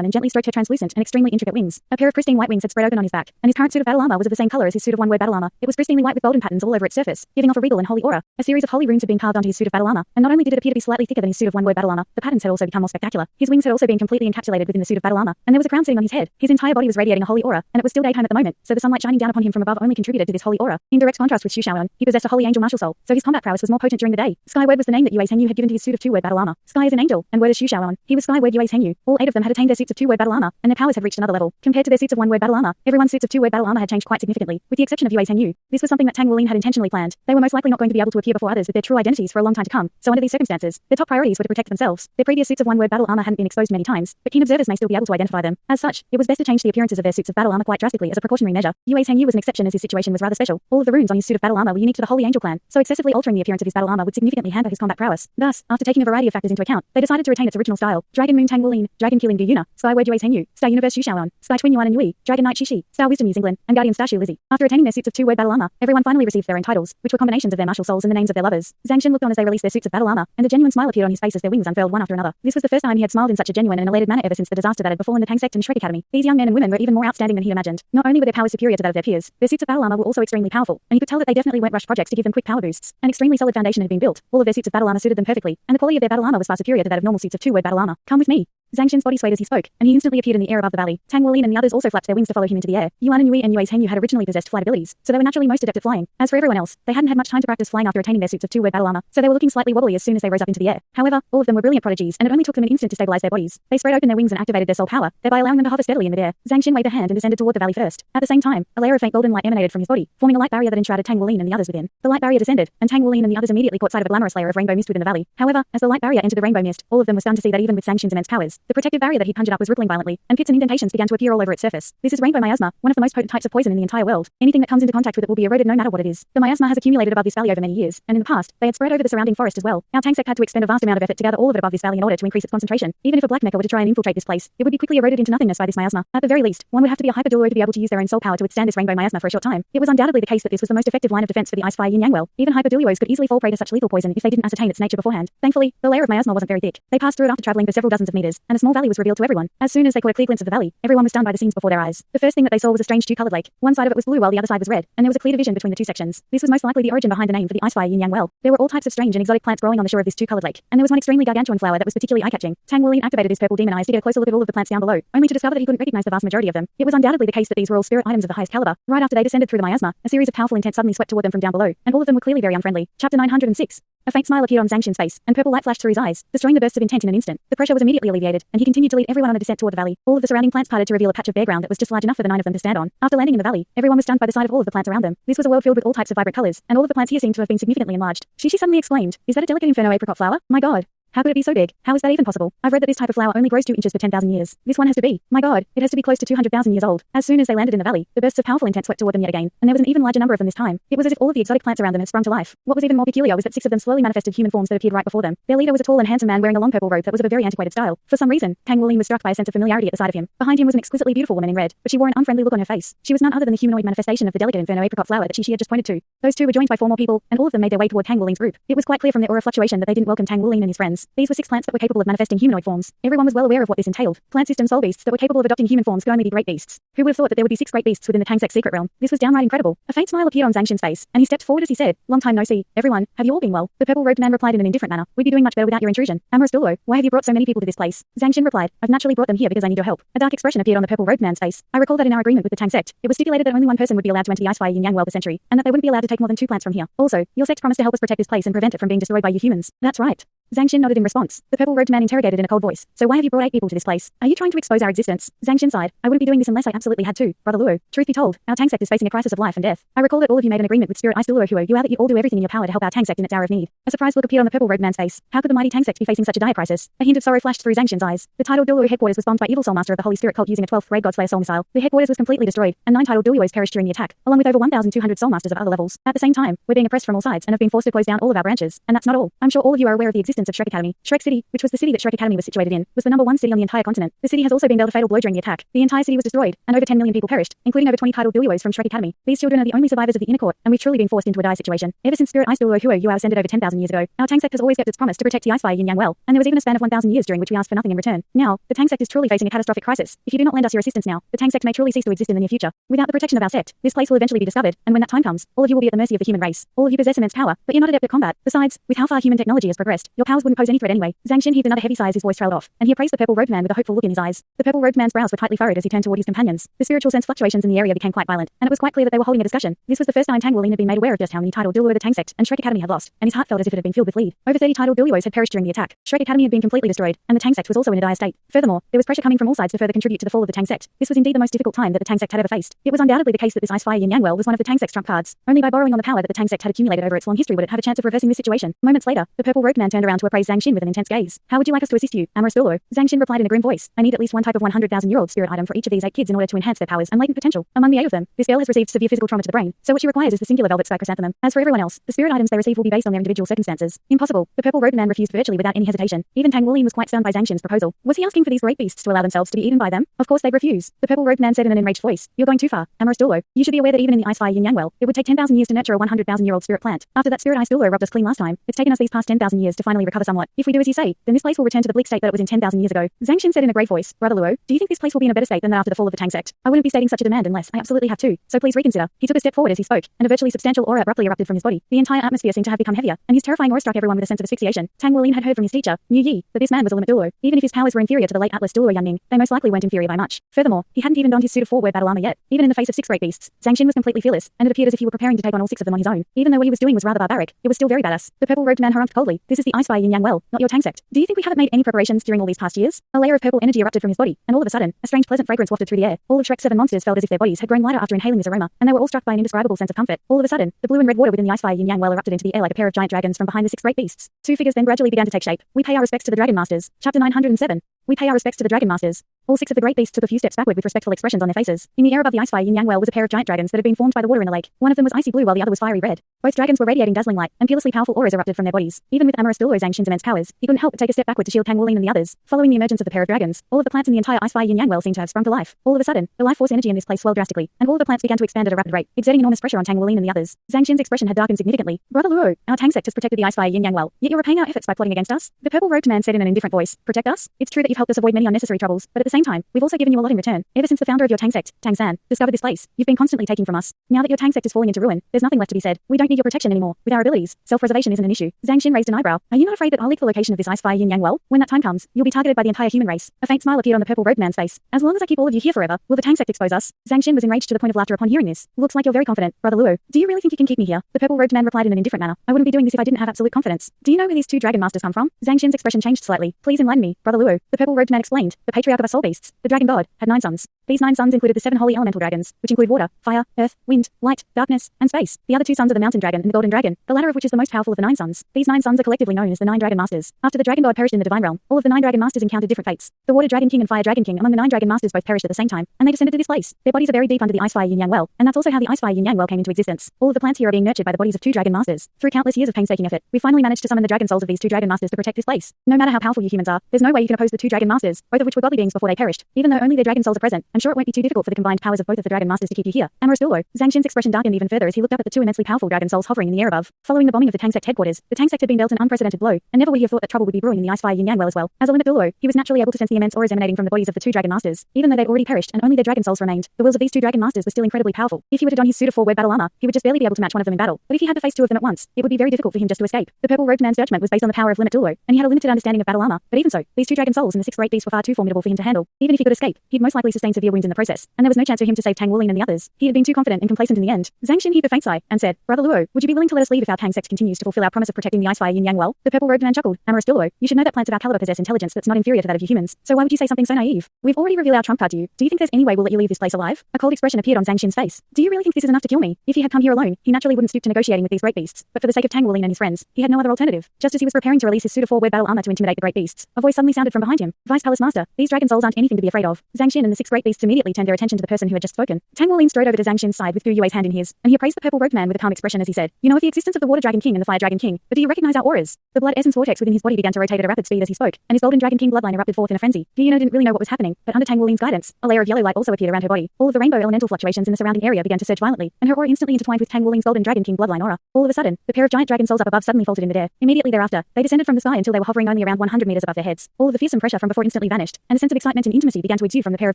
and gently stroked her translucent and extremely intricate wings. A pair of pristine white wings had spread open on his back, and his current suit of battle armor was of the same color as his suit of one-word battle armor. It was pristinely white with golden patterns all over its surface, giving off a regal and holy aura. A series of holy runes had been carved onto his suit of battle armor, and not only did it appear to be slightly thicker than his suit of one-word battle armor, the patterns had also become more spectacular. His wings had also been completely encapsulated within the suit of battle armor, and there was a crown sitting on his head. His entire body was radiating a holy aura, and it was still daytime at the moment, so the sunlight shining down upon him from above only contributed to this holy aura. In direct contrast with Shu Shaoan, he possessed a holy angel martial soul, so his combat prowess was more potent during the day. Sky Word was the name that Yue's Hengyu had given to his suit of two-word battle armor. Sky is an angel, and Word is Shu Shaoan. He was Sky Word Yue's Hengyu. All 8 of them had attained their suits of two-word battle armor, and their powers had reached another level. Compared to their suits of one-word battle armor, everyone's suits of two-word battle armor had changed quite significantly, with the exception of Yue's Hengyu. This was something that Tang Wulin had intentionally planned. They were most likely not going to be able to appear before others with their true identities for a long time to come, so under these circumstances, their top priorities were to protect themselves. Their previous suits of one-word battle armor hadn't been exposed many times, but keen observers may still be able to identify them. As such, it was best to change the appearances of their suits of battle armor quite drastically as a precautionary measure. Yue's Hengyu was an exception as his situation was rather special. All of the runes on his suit of battle armor were unique to the Holy Angel clan, so excessively altering the appearance of his battle armor would significantly hamper his combat prowess. Thus, after taking a variety of factors into account, they decided to retain its original style. Dragon Moon Tang Wulin, Dragon Killing Du Yuna, Sky Word Yue's Hengyu, Star Universe Shu Shaoan, Sky Twin Yuan and Yui, Dragon Knight Shishi, Star Wisdom Yu Xinglan, and Guardian Star Shu Lizzie. After attaining their suits of two-word battle armor, everyone finally received their own titles, which were combinations of their martial souls and the names of their lovers. Zhang Shen looked on as they released their suits of battle armor, and a genuine smile appeared on his face as their wings unfurled one after another. This was the first time he had smiled in such a genuine and elated manner ever since the disaster that had befallen the Tang sect and Shrek Academy. These young men and women were even more outstanding than he imagined. Not only were their powers superior to that of their peers, their suits of battle armor were also extremely powerful, and he could tell that they definitely weren't rushed projects to give them quick power boosts. An extremely solid foundation had been built. All of their suits of battle armor suited them perfectly, and the quality of their battle armor was far superior to that of normal suits of two-word battle armor. Come with me. Zhang Shen's body swayed as he spoke, and he instantly appeared in the air above the valley. Tang Wulin and the others also flapped their wings to follow him into the air. Yuan and Yui and Yue's Hengyu had originally possessed flight abilities, so they were naturally most adept at flying. As for everyone else, they hadn't had much time to practice flying after attaining their suits of two-word battle armor, so they were looking slightly wobbly as soon as they rose up into the air. However, all of them were brilliant prodigies, and it only took them an instant to stabilize their bodies. They spread open their wings and activated their soul power, thereby allowing them to hover steadily in midair. Zhang Shen waved a hand and descended toward the valley first. At the same time, a layer of faint golden light emanated from his body, forming a light barrier that enshrouded Tang Wulin and the others within. The light barrier descended, and Tang Wulin and the others immediately caught sight of a glamorous layer of rainbow mist within the valley. However, as the light barrier entered the rainbow mist, all of them were stunned to see that even with Zhang Shen's immense powers, the protective barrier that he conjured up was rippling violently, and pits and indentations began to appear all over its surface. This is rainbow miasma, one of the most potent types of poison in the entire world. Anything that comes into contact with it will be eroded no matter what it is. The miasma has accumulated above this valley over many years, and in the past, they had spread over the surrounding forest as well. Our Tang sect had to expend a vast amount of effort to gather all of it above this valley in order to increase its concentration. Even if a black mecha were to try and infiltrate this place, it would be quickly eroded into nothingness by this miasma. At the very least, one would have to be a hyper Douluo to be able to use their own soul power to withstand this rainbow miasma for a short time. It was undoubtedly the case that this was the most effective line of defense for the Icefire yin yang well. Even hyper Douluos could easily fall prey to such lethal poison if they didn't ascertain its nature beforehand. Thankfully, the layer of miasma wasn't very thick. They passed through it after traveling for several dozens of meters, and a small valley was revealed to everyone. As soon as they caught a clear glimpse of the valley, everyone was stunned by the scenes before their eyes. The first thing that they saw was a strange dew-colored lake. One side of it was blue while the other side was red, and there was a clear division between the two sections. This was most likely the origin behind the name for the Icefire yin yang well. There were all types of strange and exotic plants growing on the shore of this dew-colored lake, and there was one extremely gargantuan flower that was particularly eye-catching. Tang Wulin activated his purple demon eyes to get a closer look at all of the plants down below, only to discover that he couldn't recognize the vast majority of them. It was undoubtedly the case that these were all spirit items of the highest caliber. Right after they descended through the miasma, a series of powerful intents suddenly swept toward them from down below, and all of them were clearly very unfriendly. Chapter 906. A faint smile appeared on Zhang Shen's face, and purple light flashed through his eyes, destroying the bursts of intent in an instant. The pressure was immediately alleviated, and he continued to lead everyone on a descent toward the valley. All of the surrounding plants parted to reveal a patch of bare ground that was just large enough for the 9 of them to stand on. After landing in the valley, everyone was stunned by the sight of all of the plants around them. This was a world filled with all types of vibrant colors, and all of the plants here seemed to have been significantly enlarged. Shishi suddenly exclaimed, "Is that a delicate inferno apricot flower? My god! How could it be so big? How is that even possible? I've read that this type of flower only grows 2 inches per 10,000 years. This one has to be. My god, it has to be close to 200,000 years old." As soon as they landed in the valley, the bursts of powerful intent swept toward them yet again, and there was an even larger number of them this time. It was as if all of the exotic plants around them had sprung to life. What was even more peculiar was that 6 of them slowly manifested human forms that appeared right before them. Their leader was a tall and handsome man wearing a long purple robe that was of a very antiquated style. For some reason, Tang Wulin was struck by a sense of familiarity at the sight of him. Behind him was an exquisitely beautiful woman in red, but she wore an unfriendly look on her face. She was none other than the humanoid manifestation of the delicate inferno apricot flower that Shishi had just pointed to. Those two were joined by 4 more people, and all of them made their way toward Tang Wulin's group. It was quite clear from their aura fluctuation that they didn't welcome Tang Wulin and his friends. These were 6 plants that were capable of manifesting humanoid forms. Everyone was well aware of what this entailed. Plant system soul beasts that were capable of adopting human forms could only be great beasts. Who would have thought that there would be 6 great beasts within the Tang sect secret realm? This was downright incredible. A faint smile appeared on Zhang Shen's face, and he stepped forward as he said, "Long time no see. Everyone, have you all been well?" The purple-robed man replied in an indifferent manner, "We'd be doing much better without your intrusion. Amorous Douluo, why have you brought so many people to this place?" Zhang Shen replied, "I've naturally brought them here because I need your help." A dark expression appeared on the purple-robed man's face. "I recall that in our agreement with the Tang sect, it was stipulated that only one person would be allowed to enter the Icefire yin yang well this century, and that they wouldn't be allowed to take more than 2 plants from here. Also, your sect promised to help us protect this place and prevent it from being destroyed by you humans." "That's right." Zhang Xin nodded in response. The purple-robed man interrogated in a cold voice. So why have you brought 8 people to this place? Are you trying to expose our existence? Zhang Xin sighed. I wouldn't be doing this unless I absolutely had to. Brother Luo, truth be told, our Tang sect is facing a crisis of life and death. I recall that all of you made an agreement with Spirit Ice Douluo who you are that you'd all do everything in your power to help our Tang sect in its hour of need. A surprised look appeared on the purple-robed man's face. How could the mighty Tang sect be facing such a dire crisis? A hint of sorrow flashed through Zhang Xin's eyes. The titled Douluo headquarters was bombed by evil soul master of the Holy Spirit cult using a 12th grade godslayer soul missile. The headquarters was completely destroyed, and 9 titled Douluos perished during the attack, along with over 1,200 soul masters of other levels. At the same time, we're being oppressed from all sides and have been forced to close down all of our branches. And that's not all. I'm sure all of you are aware of the existence of Shrek Academy. Shrek City, which was the city that Shrek Academy was situated in, was the number 1 city on the entire continent. The city has also been dealt a fatal blow during the attack. The entire city was destroyed, and over 10 million people perished, including over 20 titled Douluos from Shrek Academy. These children are the only survivors of the inner court, and we've truly been forced into a dire situation. Ever since Spirit Ice Douluo you are ascended over 10,000 years ago, our Tang sect has always kept its promise to protect the Icefire Yin Yang well, and there was even a span of 1,000 years during which we asked for nothing in return. Now, the Tang sect is truly facing a catastrophic crisis. If you do not lend us your assistance now, the Tang sect may truly cease to exist in the near future. Without the protection of our sect, this place will eventually be discovered, and when that time comes, all of you will be at the mercy of the human race. All of you possess immense power, but you're not adept at combat. Besides, with how far human technology has progressed, your powers wouldn't pose any threat anyway. Zhang Xin heaved another heavy sigh as his voice trailed off, and he appraised the purple-robed man with a hopeful look in his eyes. The purple-robed man's brows were tightly furrowed as he turned toward his companions. The spiritual sense fluctuations in the area became quite violent, and it was quite clear that they were holding a discussion. This was the first time Tang Wuling had been made aware of just how many titled Douluo the Tang sect and Shrek Academy had lost, and his heart felt as if it had been filled with lead. Over 30 titled Douluos had perished during the attack. Shrek Academy had been completely destroyed, and the Tang sect was also in a dire state. Furthermore, there was pressure coming from all sides to further contribute to the fall of the Tang sect. This was indeed the most difficult time that the Tang sect had ever faced. It was undoubtedly the case that this Icefire Yin Yang well was one of the Tang sect's trump cards. Only by borrowing on the power that the Tang sect had accumulated over its long history would it have a chance of reversing this situation. Moments later, the purple-robed man turned around to appraise Zhang Xin with an intense gaze. How would you like us to assist you, Amorous Douluo? Zhang Xin replied in a grim voice. I need at least one type of 100,000-year-old spirit item for each of these 8 kids in order to enhance their powers and latent potential. Among the 8 of them, this girl has received severe physical trauma to the brain, so what she requires is the singular velvet sky chrysanthemum. As for everyone else, the spirit items they receive will be based on their individual circumstances. Impossible. The purple-robed man refused virtually without any hesitation. Even Tang Wuling was quite stunned by Zhang Xin's proposal. Was he asking for these great beasts to allow themselves to be eaten by them? Of course they'd refuse. The purple-robed man said in an enraged voice, You're going too far, Amorous Douluo. You should be aware that even in the Icefire Yin Yang well, it would take 10,000 years to nurture a 100,000-year-old spirit plant. After that Spirit Ice Douluo rubbed us clean last time, it's taken us these past 10,000 years to finally recover somewhat. If we do as you say, then this place will return to the bleak state that it was in 10,000 years ago. Zhang Xin said in a grave voice, Brother Luo, do you think this place will be in a better state than that after the fall of the Tang sect? I wouldn't be stating such a demand unless I absolutely have to, so please reconsider. He took a step forward as he spoke, and a virtually substantial aura abruptly erupted from his body. The entire atmosphere seemed to have become heavier, and his terrifying aura struck everyone with a sense of asphyxiation. Tang Wuling had heard from his teacher, Niu Yi, that this man was a limit Douluo. Even if his powers were inferior to the late Atlas Douluo Yanning, they most likely weren't inferior by much. Furthermore, he hadn't even donned his suit of 4-word battle armor yet. Even in the face of 6 great beasts, Zhang Xin was completely fearless, and it appeared as if he were preparing to take on all 6 of them on his own. Even though what he was doing was rather barbaric, it was still very badass. The purple-robed man harumphed coldly. This is the Icefire Yin Yang well, not your Tang sect. Do you think we haven't made any preparations during all these past years? A layer of purple energy erupted from his body, and all of a sudden, a strange pleasant fragrance wafted through the air. All of Shrek's 7 monsters felt as if their bodies had grown lighter after inhaling this aroma, and they were all struck by an indescribable sense of comfort. All of a sudden, the blue and red water within the Icefire Yin Yang well erupted into the air like a pair of giant dragons from behind the 6 great beasts. 2 figures then gradually began to take shape. We pay our respects to the Dragon Masters. Chapter 907. We pay our respects to the Dragon Masters. All 6 of the great beasts took a few steps backward with respectful expressions on their faces. In the air above the Icefire Yin Yang well was a pair of giant dragons that had been formed by the water in the lake. One of them was icy blue while the other was fiery red. Both dragons were radiating dazzling light, and peerlessly powerful auras erupted from their bodies. Even with Amorous Douluo Zhang Xin's immense powers, he couldn't help but take a step backward to shield Tang Wuling and the others. Following the emergence of the pair of dragons, all of the plants in the entire Icefire Yin Yang well seemed to have sprung to life. All of a sudden, the life force energy in this place swelled drastically, and all of the plants began to expand at a rapid rate, exerting enormous pressure on Tang Wuling and the others. Zhang Xin's expression had darkened significantly. Brother Luo, our Tang sect has protected the Icefire Yin Yang well, yet you're repaying our efforts by plotting against us? The purple-robed man said in an indifferent voice. Protect us? It's true that you've helped us avoid many unnecessary troubles, but at the same time, we've also given you a lot in return. Ever since the founder of your Tang sect, Tang San, discovered this place, you've been constantly taking from us. Now that your Tang sect is falling into ruin, there's nothing left to be said. We don't need your protection anymore. With our abilities, self-preservation isn't an issue. Zhang Xin raised an eyebrow. Are you not afraid that I'll leak the location of this Icefire Yin Yang well? When that time comes, you'll be targeted by the entire human race. A faint smile appeared on the purple-robed man's face. As long as I keep all of you here forever, will the Tang sect expose us? Zhang Xin was enraged to the point of laughter upon hearing this. Looks like you're very confident, Brother Luo. Do you really think you can keep me here? The purple-robed man replied in an indifferent manner. I wouldn't be doing this if I didn't have absolute confidence. Do you know where these 2 dragon masters come from? Zhang Xin's expression changed slightly. Please enlighten me, Brother Luo. The purple-robed man explained. The patriarch of our soul beasts, the dragon god, had 9 sons. These 9 sons included the 7 holy elemental dragons, which include water, fire, earth, wind, light, darkness, and space. The other 2 sons are the mountain dragon and the golden dragon, the latter of which is the most powerful of the 9 sons. These 9 sons are collectively known as the 9 dragon masters. After the dragon god perished in the divine realm, all of the 9 dragon masters encountered different fates. The water dragon king and fire dragon king among the 9 dragon masters both perished at the same time, and they descended to this place. Their bodies are buried deep under the Icefire Yin Yang well, and that's also how the Icefire Yin Yang well came into existence. All of the plants here are being nurtured by the bodies of 2 dragon masters. Through countless years of painstaking effort, we finally managed to summon the dragon souls of these 2 dragon masters to protect this place. No matter how powerful you humans are, there's no way you can oppose the 2 dragon masters, both of which were godly beings before they perished. Even though only their dragon souls are present, I'm sure it won't be too difficult for the combined powers of both of the dragon masters to keep you here. Amorous Douluo. Zhang Xin's expression darkened even further as he looked up at the 2 immensely powerful dragon souls hovering in the air above. Following the bombing of the Tang sect headquarters, the Tang sect had been dealt an unprecedented blow, and never would he have thought that trouble would be brewing in the Icefire Yin Yang well as well. As a limit Douluo, he was naturally able to sense the immense auras emanating from the bodies of the 2 dragon masters, even though they'd already perished and only their dragon souls remained. The wills of these 2 dragon masters were still incredibly powerful. If he were to don his suit of 4-word battle armor, he would just barely be able to match one of them in battle. But if he had to face 2 of them at once, it would be very difficult for him just to escape. The purple-robed man's judgment was based on the power of limit Douluo, and he had a limited understanding of battle armor. But even so, these 2 dragon souls and the 6 great beasts were far too formidable for him to handle. Even if he could escape, he'd most likely sustain severe severe wounds in the process, and there was no chance for him to save Tang Wulin and the others. He had been too confident and complacent in the end. Zhang Xin heaved a faint sigh and said, Brother Luo, would you be willing to let us leave if our Tang sect continues to fulfill our promise of protecting the Icefire Yin Yang well? The purple-robed man chuckled. Amorous Douluo, you should know that plants of our caliber possess intelligence that's not inferior to that of you humans. So why would you say something so naive? We've already revealed our trump card to you. Do you think there's any way we'll let you leave this place alive? A cold expression appeared on Zhang Xin's face. Do you really think this is enough to kill me? If he had come here alone, he naturally wouldn't stoop to negotiating with these great beasts. But for the sake of Tang Wulin and his friends, he had no other alternative. Just as he was preparing to release his suit of four-word battle armor to intimidate the great beasts, a voice suddenly sounded from behind him. Vice Palace Master, these dragon souls aren't anything to be afraid of. Zhang Xin and the 6 great beasts immediately turned their attention to the person who had just spoken. Tang Wulin strode over to Zhang Xin's side with Gu Yue's hand in his, and he appraised the purple-robed man with a calm expression as he said, You know of the existence of the Water Dragon King and the Fire Dragon King, but do you recognize our auras? The blood essence vortex within his body began to rotate at a rapid speed as he spoke, and his Golden Dragon King bloodline erupted forth in a frenzy. Gu Yue didn't really know what was happening, but under Tang Wulin's guidance, a layer of yellow light also appeared around her body. All of the rainbow elemental fluctuations in the surrounding area began to surge violently, and her aura instantly intertwined with Tang Wulin's Golden Dragon King bloodline aura. All of a sudden, the pair of giant dragon souls up above suddenly faltered in midair. Immediately thereafter, they descended from the sky until they were hovering only around 100 meters above their heads. All of the fearsome pressure from before instantly vanished, and a sense of excitement and intimacy began to exude from the pair of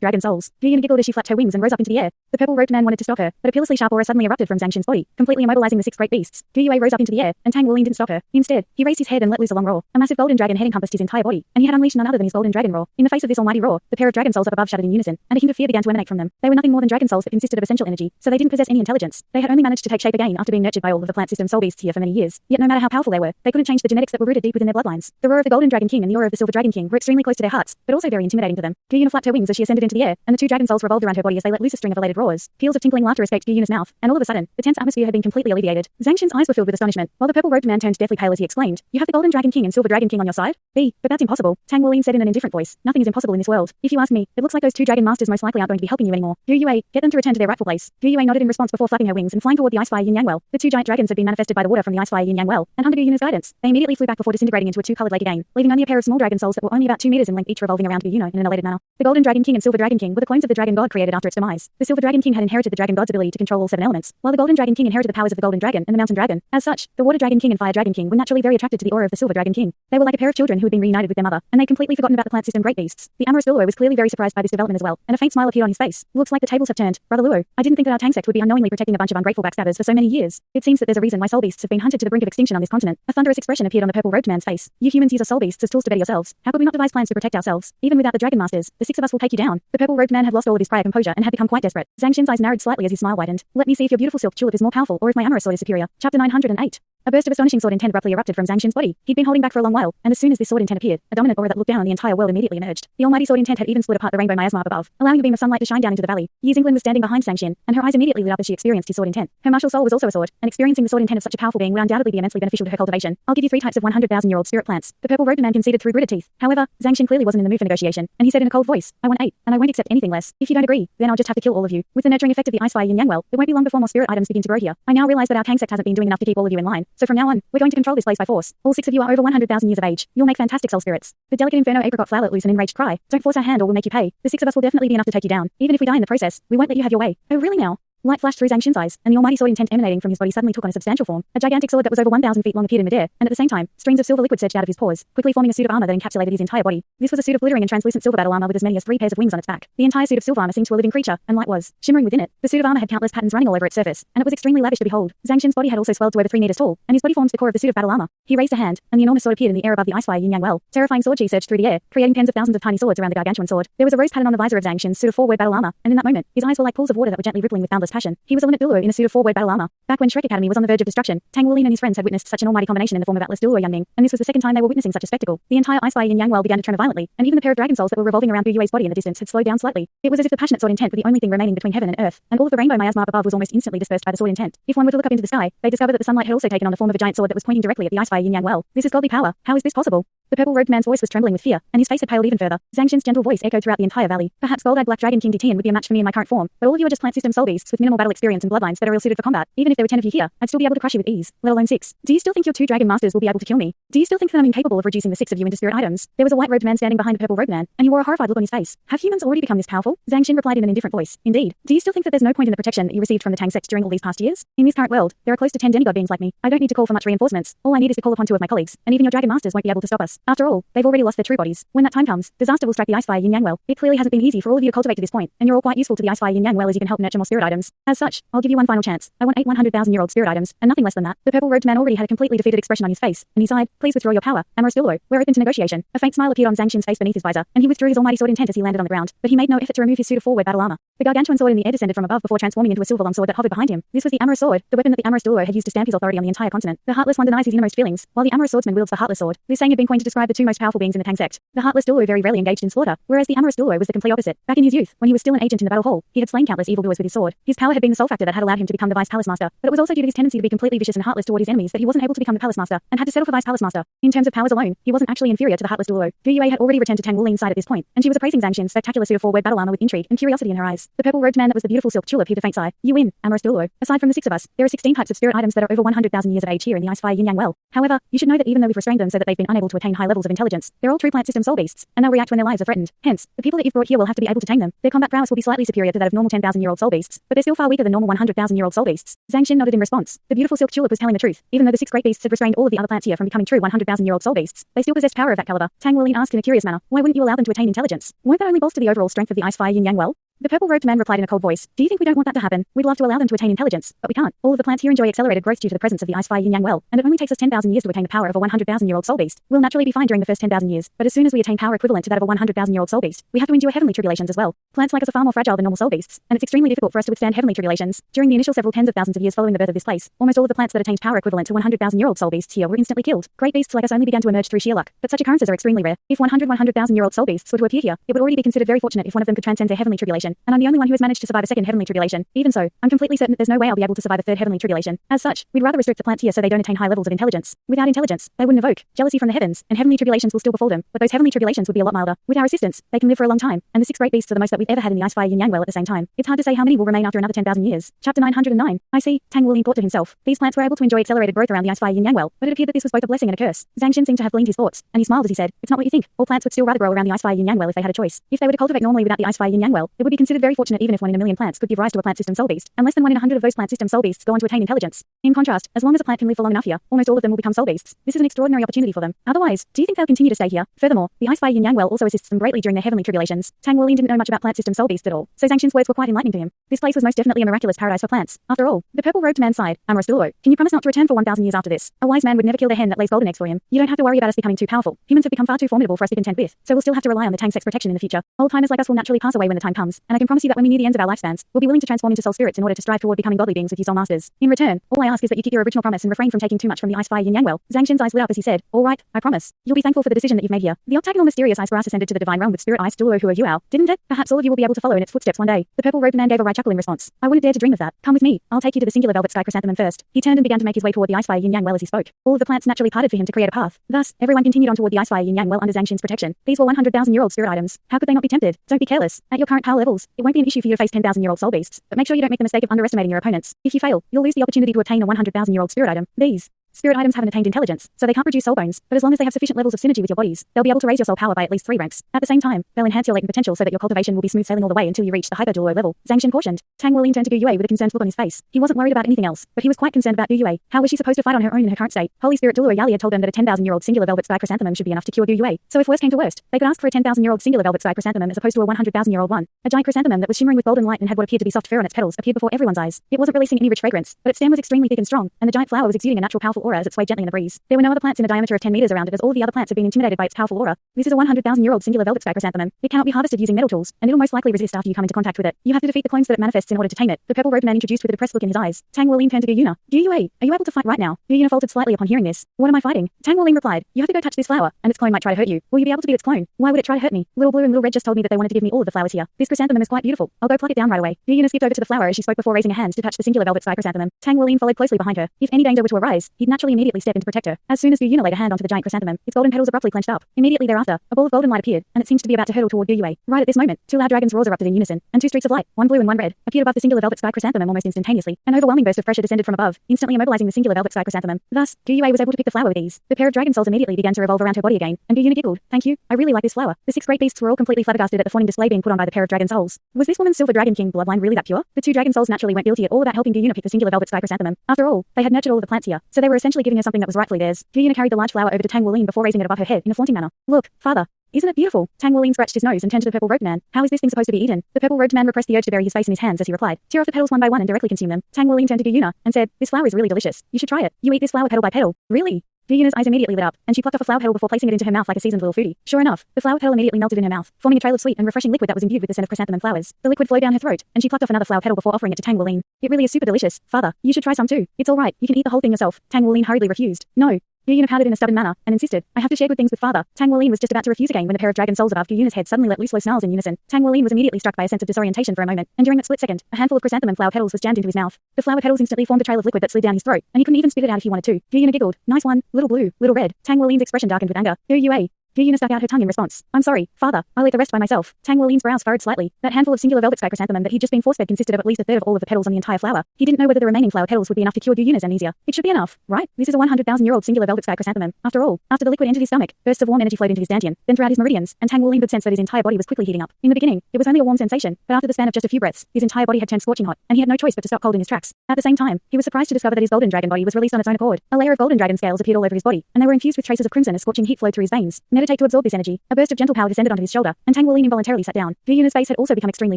dragon souls. Gu Yue giggled as she flapped her wings and rose up into the air. The purple-robed man wanted to stop her, but a peerlessly sharp aura suddenly erupted from Zhang Xin's body, completely immobilizing the 6 great beasts. Gu Yue rose up into the air, and Tang Wulin didn't stop her. Instead, he raised his head and let loose a long roar. A massive golden dragon head encompassed his entire body, and he had unleashed none other than his golden dragon roar. In the face of this almighty roar, the pair of dragon souls up above shuddered in unison, and a hint of fear began to emanate from them. They were nothing more than dragon souls that consisted of essential energy, so they didn't possess any intelligence. They had only managed to take shape again after being nurtured by all of the plant system soul beasts here for many years. Yet no matter how powerful they were, they couldn't change the genetics that were rooted deep within their bloodlines. The roar of the Golden Dragon King and the aura of the Silver Dragon King were extremely close to their hearts, but also very intimidating to them. Gu Yue flapped her wings as she ascended into the air, and the 2 dragon souls revolved around her body as they let loose a string of elated roars. Peals of tinkling laughter escaped Gu Yue's mouth, and all of a sudden, the tense atmosphere had been completely alleviated. Zhang Xin's eyes were filled with astonishment, while the purple-robed man turned deathly pale as he exclaimed, You have the Golden Dragon King and Silver Dragon King on your side? But that's impossible. Tang Wulin said in an indifferent voice, Nothing is impossible in this world. If you ask me, it looks like those 2 dragon masters most likely aren't going to be helping you anymore. Gu Yue, get them to return to their rightful place. Gu Yue nodded in response before flapping her wings and flying toward the Icefire Yin Yang well. The 2 giant dragons had been manifested by the water from the Icefire Yin Yang well, and under Gu Yue's guidance, they immediately flew back before disintegrating into a 2-colored lake again, leaving only a pair of small dragon souls that were only about 2 meters in length each revolving around Gu Yue in an elated manner. The Golden Dragon King and Silver Dragon King were the clones of the dragon god created after its demise. The Silver Dragon King had inherited the dragon god's ability to control all 7 elements, while the Golden Dragon King inherited the powers of the Golden Dragon and the Mountain Dragon. As such, the Water Dragon King and Fire Dragon King were naturally very attracted to the aura of the Silver Dragon King. They were like a pair of children who had been reunited with their mother, and they'd completely forgotten about the plant system great beasts. The amorous Douluo was clearly very surprised by this development as well, and a faint smile appeared on his face. Looks like the tables have turned. Brother Luo, I didn't think that our Tang sect would be unknowingly protecting a bunch of ungrateful backstabbers for so many years. It seems that there's a reason why soul beasts have been hunted to the brink of extinction on this continent. A thunderous expression appeared on the purple-robed man's face. You humans use our soul beasts as tools to better yourselves. How could we not devise plans to protect ourselves? Even without the dragon masters, the 6 of us will take you down. The purple-robed man had lost all of his prior composure and had become quite desperate. Zhang Xin's eyes narrowed slightly as his smile widened. Let me see if your beautiful silk tulip is more powerful or if my amorous sword is superior. Chapter 908. A burst of astonishing sword intent abruptly erupted from Zhang Xin's body. He'd been holding back for a long while, and as soon as this sword intent appeared, a dominant aura that looked down on the entire world immediately emerged. The almighty sword intent had even split apart the rainbow miasma up above, allowing a beam of sunlight to shine down into the valley. Yi Xingling was standing behind Zhang Xin, and her eyes immediately lit up as she experienced his sword intent. Her martial soul was also a sword, and experiencing the sword intent of such a powerful being would undoubtedly be immensely beneficial to her cultivation. I'll give you 3 types of 100,000-year-old spirit plants. The purple-robed man conceded through gritted teeth. However, Zhang Xin clearly wasn't in the mood for negotiation, and he said in a cold voice, I want 8, and I won't accept anything less. If you don't agree, then I'll just have to kill all of you. With the nurturing effect of the Icefire Yin Yang well, it won't be long before more spirit items begin to grow here. I now realize that our Tang sect hasn't been doing enough to keep all of you in line, so from now on, we're going to control this place by force. All 6 of you are over 100,000 years of age. You'll make fantastic soul spirits. The delicate inferno apricot flower let loose an enraged cry. Don't force our hand or we'll make you pay. The 6 of us will definitely be enough to take you down. Even if we die in the process, we won't let you have your way. Oh really now? Light flashed through Zhang Xin's eyes, and the almighty sword intent emanating from his body suddenly took on a substantial form. A gigantic sword that was over 1,000 feet long appeared in midair, and at the same time, streams of silver liquid surged out of his pores, quickly forming a suit of armor that encapsulated his entire body. This was a suit of glittering and translucent silver battle armor with as many as 3 pairs of wings on its back. The entire suit of silver armor seemed to a living creature, and light was shimmering within it. The suit of armor had countless patterns running all over its surface, and it was extremely lavish to behold. Zhang Xin's body had also swelled to over 3 meters tall, and his body formed the core of the suit of battle armor. He raised a hand, and the enormous sword appeared in the air above the Icefire Yin Yang well. Terrifying sword chi surged through the air, creating tens of thousands of tiny swords around the gargantuan sword. There was a rose pattern on the visor of Zhang Xin's suit of four-word battle armor, and in that moment, his eyes were like pools of water that were gently rippling with boundless passion. He was a limit Douluo in a suit of four-word battle armor. Back when Shrek Academy was on the verge of destruction, Tang Wulin and his friends had witnessed such an almighty combination in the form of Atlas Douluo Youngning, and this was the second time they were witnessing such a spectacle. The entire Icefire Yin Yang well began to tremor violently, and even the pair of dragon souls that were revolving around Gu Yue's body in the distance had slowed down slightly. It was as if the passionate sword intent were the only thing remaining between heaven and earth, and all of the rainbow miasma up above was almost instantly dispersed by the sword intent. If one were to look up into the sky, they discovered that the sunlight had also taken on the form of a giant sword that was pointing directly at the Icefire Yin Yang well. This is godly power. How is this possible? The purple-robed man's voice was trembling with fear, and his face had paled even further. Zhang Xin's gentle voice echoed throughout the entire valley. Perhaps gold-eyed black dragon King Ditian would be a match for me in my current form, but all of you are just plant system soul beasts with minimal battle experience and bloodlines that are ill-suited for combat. Even if there were 10 of you here, I'd still be able to crush you with ease, let alone 6. Do you still think your 2 dragon masters will be able to kill me? Do you still think that I'm incapable of reducing the 6 of you into spirit items? There was a white-robed man standing behind the purple-robed man, and he wore a horrified look on his face. Have humans already become this powerful? Zhang Xin replied in an indifferent voice. Indeed. Do you still think that there's no point in the protection that you received from the Tang sect during all these past years? In this current world, there are close to 10 demigod beings like me. I don't need to call for much reinforcements. All I need is to call upon 2 of my colleagues, and even your dragon masters won't be able to stop us. intelligence. After all, they've already lost their true bodies. When that time comes, disaster will strike the Icefire Yin Yang well. It clearly hasn't been easy for all of you to cultivate to this point, and you're all quite useful to the Icefire Yin Yang well as you can help nurture more spirit items. As such, I'll give you one final chance. I want 8 100,000-year-old spirit items, and nothing less than that. The purple-robed man already had a completely defeated expression on his face, and he sighed, please withdraw your power. Amorous Douluo, we're open to negotiation. A faint smile appeared on Zhang Xin's face beneath his visor, and he withdrew his almighty sword intent as he landed on the ground, but he made no effort to remove his suit of forward battle armor. The gargantuan sword in the air descended from above before transforming into a silver long sword that hovered behind him. This was the Amorous sword, the weapon that the Amorous Douluo had used to stamp his authority on the entire continent. The heartless one denies his innermost feelings, while the Amorous swordsman wields the heartless sword. This saying had been coined to describe the two most powerful beings in the Tang sect. The heartless Douluo very rarely engaged in slaughter, whereas the Amorous Douluo was the complete opposite. Back in his youth, when he was still an agent in the battle hall, he had slain countless evildoers with his sword. His power had been the sole factor that had allowed him to become the Vice Palace Master, but it was also due to his tendency to be completely vicious and heartless toward his enemies that he wasn't able to become the Palace Master, and had to settle for Vice Palace Master. In terms of powers alone, he wasn't actually inferior to the heartless Douluo. Dou Yue had already returned to Tang Wulin's side at this point, and she was appraising Zhang Xin's spectacular suit of forward battle armor with intrigue and curiosity in her eyes. The purple-robed man that was the beautiful silk tulip heaved a faint sigh. You win, Amorous Douluo. Aside from the 6 of us, there are 16 types of spirit items that are over 100,000 years of age here in the Icefire Yin Yang well. However, you should know that even though we've restrained them so that they've been unable to attain high levels of intelligence, they're all true plant system soul beasts, and they'll react when their lives are threatened. Hence, the people that you've brought here will have to be able to tame them. Their combat prowess will be slightly superior to that of normal 10,000-year-old soul beasts, but they're still far weaker than normal 100,000-year-old soul beasts. Zhang Xin nodded in response. The beautiful silk tulip was telling the truth. Even though the 6 great beasts had restrained all of the other plants here from becoming true 100,000-year-old soul beasts, they still possessed power of that caliber. Tang Wulin asked in a curious manner, why wouldn't you allow them to attain intelligence? Won't that only bolster the overall strength of the Icefire Yin Yang well? The purple-robed man replied in a cold voice, do you think we don't want that to happen? We'd love to allow them to attain intelligence, but we can't. All of the plants here enjoy accelerated growth due to the presence of the Icefire Yin Yang well, and it only takes us 10,000 years to attain the power of a 100,000-year-old soul beast. We'll naturally be fine during the first 10,000 years, but as soon as we attain power equivalent to that of a 100,000-year-old soul beast, we have to endure heavenly tribulations as well. Plants like us are far more fragile than normal soul beasts, and it's extremely difficult for us to withstand heavenly tribulations. During the initial several tens of thousands of years following the birth of this place, almost all of the plants that attained power equivalent to 100,000-year-old soul beasts here were instantly killed. Great beasts like us only began to emerge through sheer luck, but such occurrences are extremely rare. If 100,000-year-old soul beasts were to appear here, it would already be considered very fortunate if one of them could transcend their heavenly tribulation, and I'm the only one who has managed to survive a second heavenly tribulation. Even so, I'm completely certain that there's no way I'll be able to survive a third heavenly tribulation. As such, we'd rather restrict the plants here so they don't attain high levels of intelligence. Without intelligence, they wouldn't evoke jealousy from the heavens, and heavenly tribulations will still befall them, but those heavenly tribulations would be a lot milder. With our assistance, they can live for a long time, and the 6 great beasts are the most that we've ever had in the Icefire Yin Yang well at the same time. It's hard to say how many will remain after another 10,000 years. Chapter 909. I see, Tang Wulin thought to himself. These plants were able to enjoy accelerated growth around the Icefire Yin Yang well, but it appeared that this was both a blessing and a curse. Zhang Xin seemed to have gleaned his thoughts, and he smiled as he said, it's not what you think. All plants would still rather grow around the Icefire Yin Yang well if they had a choice. If they were to cultivate normally without the Icefire Yin Yang well, it would be considered very fortunate even if 1 in a million plants could give rise to a plant system soul beast, and less than 1 in 100 of those plant system soul beasts go on to attain intelligence. In contrast, as long as a plant can live for long enough here, almost all of them will become soul beasts. This is an extraordinary opportunity for them. Otherwise, do you think they'll continue to stay here? Furthermore, the Icefire Yin Yang well also assists them greatly during their heavenly tribulations. Tang Wulin didn't know much about plant system soul beasts at all, so Zhang Xin's words were quite enlightening to him. This place was most definitely a miraculous paradise for plants. After all, the purple-robed man sighed. Amorous Douluo, can you promise not to return for 1,000 years after this? A wise man would never kill the hen that lays golden eggs for him. You don't have to worry about us becoming too powerful. Humans have become far too formidable for us to contend with, so we'll still have to rely on the Tang sect's protection in the future. Old-timers like us will naturally pass away when the time comes, and I can promise you that when we near the ends of our lifespans, we'll be willing to transform into soul spirits in order to strive toward becoming godly beings with you soul masters. In return, all I ask is that you keep your original promise and refrain from taking too much from the Icefire Yin Yang well. Zhang Xin's eyes lit up as he said, all right, I promise. You'll be thankful for the decision that you've made here. The octagonal mysterious ice grass ascended to the divine realm with spirit ice Douluo who are you, didn't it? Perhaps all of you will be able to follow in its footsteps one day. The purple-robed man gave a wry chuckle in response. I wouldn't dare to dream of that. Come with me. I'll take you to the singular velvet sky chrysanthemum first. He turned and began to make his way toward the Icefire Yin Yang well as he spoke. All of the plants naturally parted for him to create a path. Thus, everyone continued on toward the Icefire Yin Yang well under Zhang Xin's protection. These were 100,000-year-old spirit items. How could they not be tempted? Don't be careless. At your current power levels, it won't be an issue for you to face 10,000-year-old soul beasts, but make sure you don't make the mistake of underestimating your opponents. If you fail, you'll lose the opportunity to attain a 100,000-year-old spirit item. These spirit items haven't attained intelligence, so they can't produce soul bones, but as long as they have sufficient levels of synergy with your bodies, they'll be able to raise your soul power by at least 3 ranks. At the same time, they'll enhance your latent potential so that your cultivation will be smooth sailing all the way until you reach the hyper Douluo level. Zhang Xin cautioned. Tang Wulin turned to Dou Yue with a concerned look on his face. He wasn't worried about anything else, but he was quite concerned about Dou Yue. How was she supposed to fight on her own in her current state? Holy Spirit Douluo Yali had told them that a 10,000-year-old singular velvet sky chrysanthemum should be enough to cure Dou Yue. So if worst came to worst, they could ask for a 10,000-year-old singular velvet sky chrysanthemum as opposed to a 100,000-year-old one. A giant chrysanthemum that was shimmering with golden light and had what appeared to be soft fur on its petals appeared before everyone's eyes. It wasn't releasing any rich fragrance, but its stem was extremely thick and strong, and the giant flower was exuding a natural powerful aura as it swayed gently in the breeze. There were no other plants in a diameter of 10 meters around it as all the other plants had been intimidated by its powerful aura. This is a 100,000-year-old singular velvet sky chrysanthemum. It cannot be harvested using metal tools, and it'll most likely resist after you come into contact with it. You have to defeat the clones that it manifests in order to tame it. The purple-robed man introduced with a depressed look in his eyes. Tang Wulin turned to Dou Yue. Dou Yue, are you able to fight right now? Dou Yue faltered slightly upon hearing this. What am I fighting? Tang Wulin replied. You have to go touch this flower, and its clone might try to hurt you. Will you be able to beat its clone? Why would it try to hurt me? Little Blue and Little Red just told me that they wanted to give me all of the flowers here. This chrysanthemum is quite beautiful. I'll go pluck it down right away. Dou Yue skipped over to the flower as she spoke before raising a hand to touch the singular velvet sky chrysanthemum. Tang Wulin followed closely behind her. If any danger were to arise, he'd naturally immediately step in to protect her. As soon as Dou Yue laid a hand onto the giant chrysanthemum, its golden petals abruptly clenched up. Immediately thereafter, a ball of golden light appeared, and it seemed to be about to hurtle toward Dou Yue. Right at this moment, 2 loud dragon's roars erupted in unison, and 2 streaks of light, one blue and one red, appeared above the singular velvet sky chrysanthemum almost instantaneously. An overwhelming burst of pressure descended from above, instantly immobilizing the singular velvet sky chrysanthemum. Thus, Dou Yue was able to pick the flower with ease. The pair of dragon souls immediately began to revolve around her body again, and Dou Yue giggled. Thank you. I really like this flower. The 6 great beasts were all completely flabbergasted at the fawning display being put on by the pair of dragon souls. Was this woman's silver dragon king bloodline really that pure? The 2 dragon souls naturally went guilty at all about helping Dou Yue pick the singular velvet sky chrysanthemum. After all, they had nurtured all of the plants here, so they were essentially giving her something that was rightfully theirs. Gu Yuna carried the large flower over to Tang Wuling before raising it above her head in a flaunting manner. Look, father. Isn't it beautiful? Tang Wuling scratched his nose and turned to the purple-robed man. How is this thing supposed to be eaten? The purple-robed man repressed the urge to bury his face in his hands as he replied. Tear off the petals one by one and directly consume them. Tang Wuling turned to Gu Yuna and said, this flower is really delicious. You should try it. You eat this flower petal by petal. Really? Gu Yuna's eyes immediately lit up, and she plucked off a flower petal before placing it into her mouth like a seasoned little foodie. Sure enough, the flower petal immediately melted in her mouth, forming a trail of sweet and refreshing liquid that was imbued with the scent of chrysanthemum flowers. The liquid flowed down her throat, and she plucked off another flower petal before offering it to Tang Wuling. It really is super delicious, father. You should try some too. It's all right. You can eat the whole thing yourself. Tang Wuling hurriedly refused. No. Gu Yuna pouted in a stubborn manner and insisted, I have to share good things with father. Tang Wuling was just about to refuse again when a pair of dragon souls above Gu Yuna's head suddenly let loose low snarls in unison. Tang Wuling was immediately struck by a sense of disorientation for a moment, and during that split second, a handful of chrysanthemum flower petals was jammed into his mouth. The flower petals instantly formed a trail of liquid that slid down his throat, and he couldn't even spit it out if he wanted to. Gu Yuna giggled, nice one, little blue, little red. Tang Wuling's expression darkened with anger. Gu Yuna stuck out her tongue in response. I'm sorry, father. I'll eat the rest by myself. Tang Wuling's brows furrowed slightly. That handful of singular velvet sky chrysanthemum that he'd just been force-fed consisted of at least a third of all of the petals on the entire flower. He didn't know whether the remaining flower petals would be enough to cure Gu Yuna's amnesia. It should be enough, right? This is a 100,000-year-old singular velvet sky chrysanthemum. After all, after the liquid entered his stomach, bursts of warm energy flowed into his dantian, then throughout his meridians, and Tang Wuling could sense that his entire body was quickly heating up. In the beginning, it was only a warm sensation, but after the span of just a few breaths, his entire body had turned scorching hot, and he had no choice but to stop cold in his tracks. At the same time, he was surprised to discover that his golden dragon body was released on its own accord. A layer of golden dragon scales appeared all over his body, and they were infused with traces of crimson as scorching heat flowed through his veins. Meditate to absorb this energy. A burst of gentle power descended onto his shoulder, and Tang Wuling involuntarily sat down. Gu Yuna's face had also become extremely